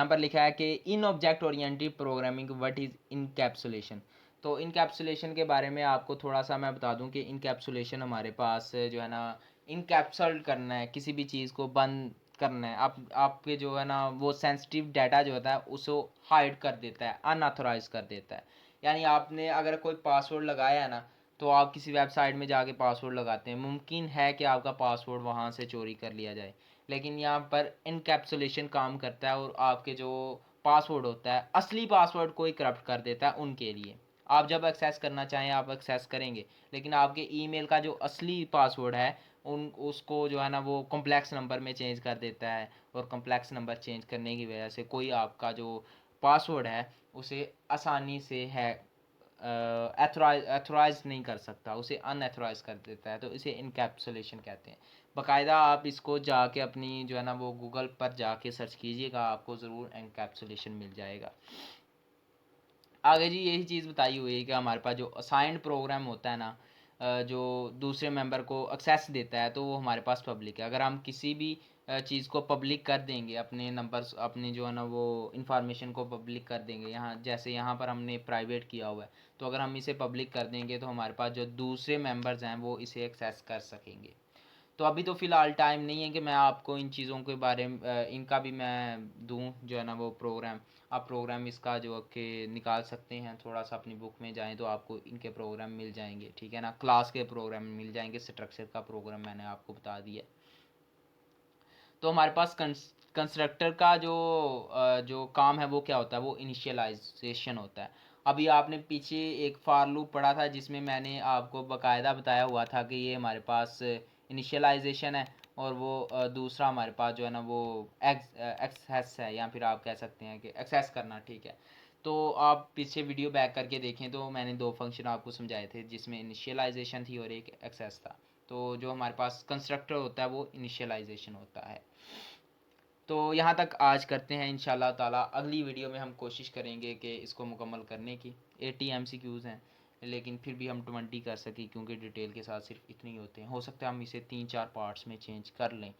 पर लिखा है कि in object oriented programming what is encapsulation. तो इनकैप्सुलेशन के बारे में आपको थोड़ा सा मैं बता दूं कि इनकैप्सुलेशन हमारे पास जो है ना इनकैप्सल्ड करना है, किसी भी चीज़ को बंद करना है। आप आपके जो है ना वो सेंसिटिव डाटा जो होता है उसको हाइड कर देता है, अनऑथोराइज कर देता है। यानी आपने अगर कोई पासवर्ड लगाया है ना, तो आप किसी वेबसाइट में जाके पासवर्ड लगाते हैं, मुमकिन है कि आपका पासवर्ड वहाँ से चोरी कर लिया जाए, लेकिन यहाँ पर इनकैप्सुलेशन काम करता है और आपके जो पासवर्ड होता है, असली पासवर्ड को ही करप्ट कर देता है उनके लिए। आप जब एक्सेस करना चाहें आप एक्सेस करेंगे, लेकिन आपके ईमेल का जो असली पासवर्ड है उन उसको जो है ना वो कॉम्प्लेक्स नंबर में चेंज कर देता है, और कॉम्प्लेक्स नंबर चेंज करने की वजह से कोई आपका जो पासवर्ड है उसे आसानी से है एथोराइज नहीं कर सकता, उसे अनएथोराइज कर देता है। तो इसे इनकैप्सुलेशन कहते हैं। बाकायदा आप इसको जाके अपनी जो है ना वो गूगल पर जाके सर्च कीजिएगा, आपको ज़रूर इनकैप्सुलेशन मिल जाएगा। आगे जी यही चीज़ बताई हुई है कि हमारे पास जो असाइंड प्रोग्राम होता है ना, जो दूसरे मेंबर को एक्सेस देता है, तो वो हमारे पास पब्लिक है। अगर हम किसी भी चीज़ को पब्लिक कर देंगे, अपने नंबर्स अपने जो है ना वो इंफॉर्मेशन को पब्लिक कर देंगे, यहाँ जैसे यहाँ पर हमने प्राइवेट किया हुआ है, तो अगर हम इसे पब्लिक कर देंगे तो हमारे पास जो दूसरे मेंबर्स हैं वो इसे एक्सेस कर सकेंगे। तो अभी तो फ़िलहाल टाइम नहीं है कि मैं आपको इन चीज़ों के बारे में इनका भी मैं दूं जो है ना वो प्रोग्राम। आप प्रोग्राम इसका जो कि निकाल सकते हैं, थोड़ा सा अपनी बुक में जाएं तो आपको इनके प्रोग्राम मिल जाएंगे, ठीक है ना। क्लास के प्रोग्राम मिल जाएंगे, स्ट्रक्चर का प्रोग्राम मैंने आपको बता दिया। तो हमारे पास कंस्ट्रक्टर का जो काम है वो क्या होता है, वो इनिशियलाइजेशन होता है। अभी आपने पीछे एक फार लूप पढ़ा था जिसमें मैंने आपको बकायदा बताया हुआ था कि ये हमारे पास इनिशियलाइजेशन है, और वो दूसरा हमारे पास जो है ना वो एक्सेस है, या फिर आप कह सकते हैं कि एक्सेस करना, ठीक है। तो आप पीछे वीडियो बैक करके देखें तो मैंने दो फंक्शन आपको समझाए थे, जिसमें इनिशियलाइजेशन थी और एक एक्सेस था। तो जो हमारे पास कंस्ट्रक्टर होता है वो इनिशियलाइजेशन होता है। तो यहाँ तक आज करते हैं, इंशाल्लाह ताला अगली वीडियो में हम कोशिश करेंगे कि इसको मुकम्मल करने की। 80 MCQs हैं, लेकिन फिर भी हम 20 कर सकें, क्योंकि डिटेल के साथ सिर्फ इतने ही होते हैं। हो सकता है हम इसे 3-4 पार्ट्स में चेंज कर लें,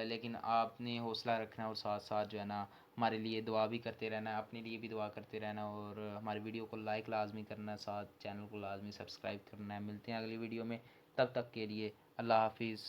लेकिन आपने हौसला रखना है और साथ साथ जो है ना हमारे लिए दुआ भी करते रहना है, अपने लिए भी दुआ करते रहना, और हमारी वीडियो को लाइक लाजमी करना है, साथ चैनल को लाजमी सब्सक्राइब करना है। मिलते हैं अगली वीडियो में, तब तक के लिए अल्लाह हाफिज़।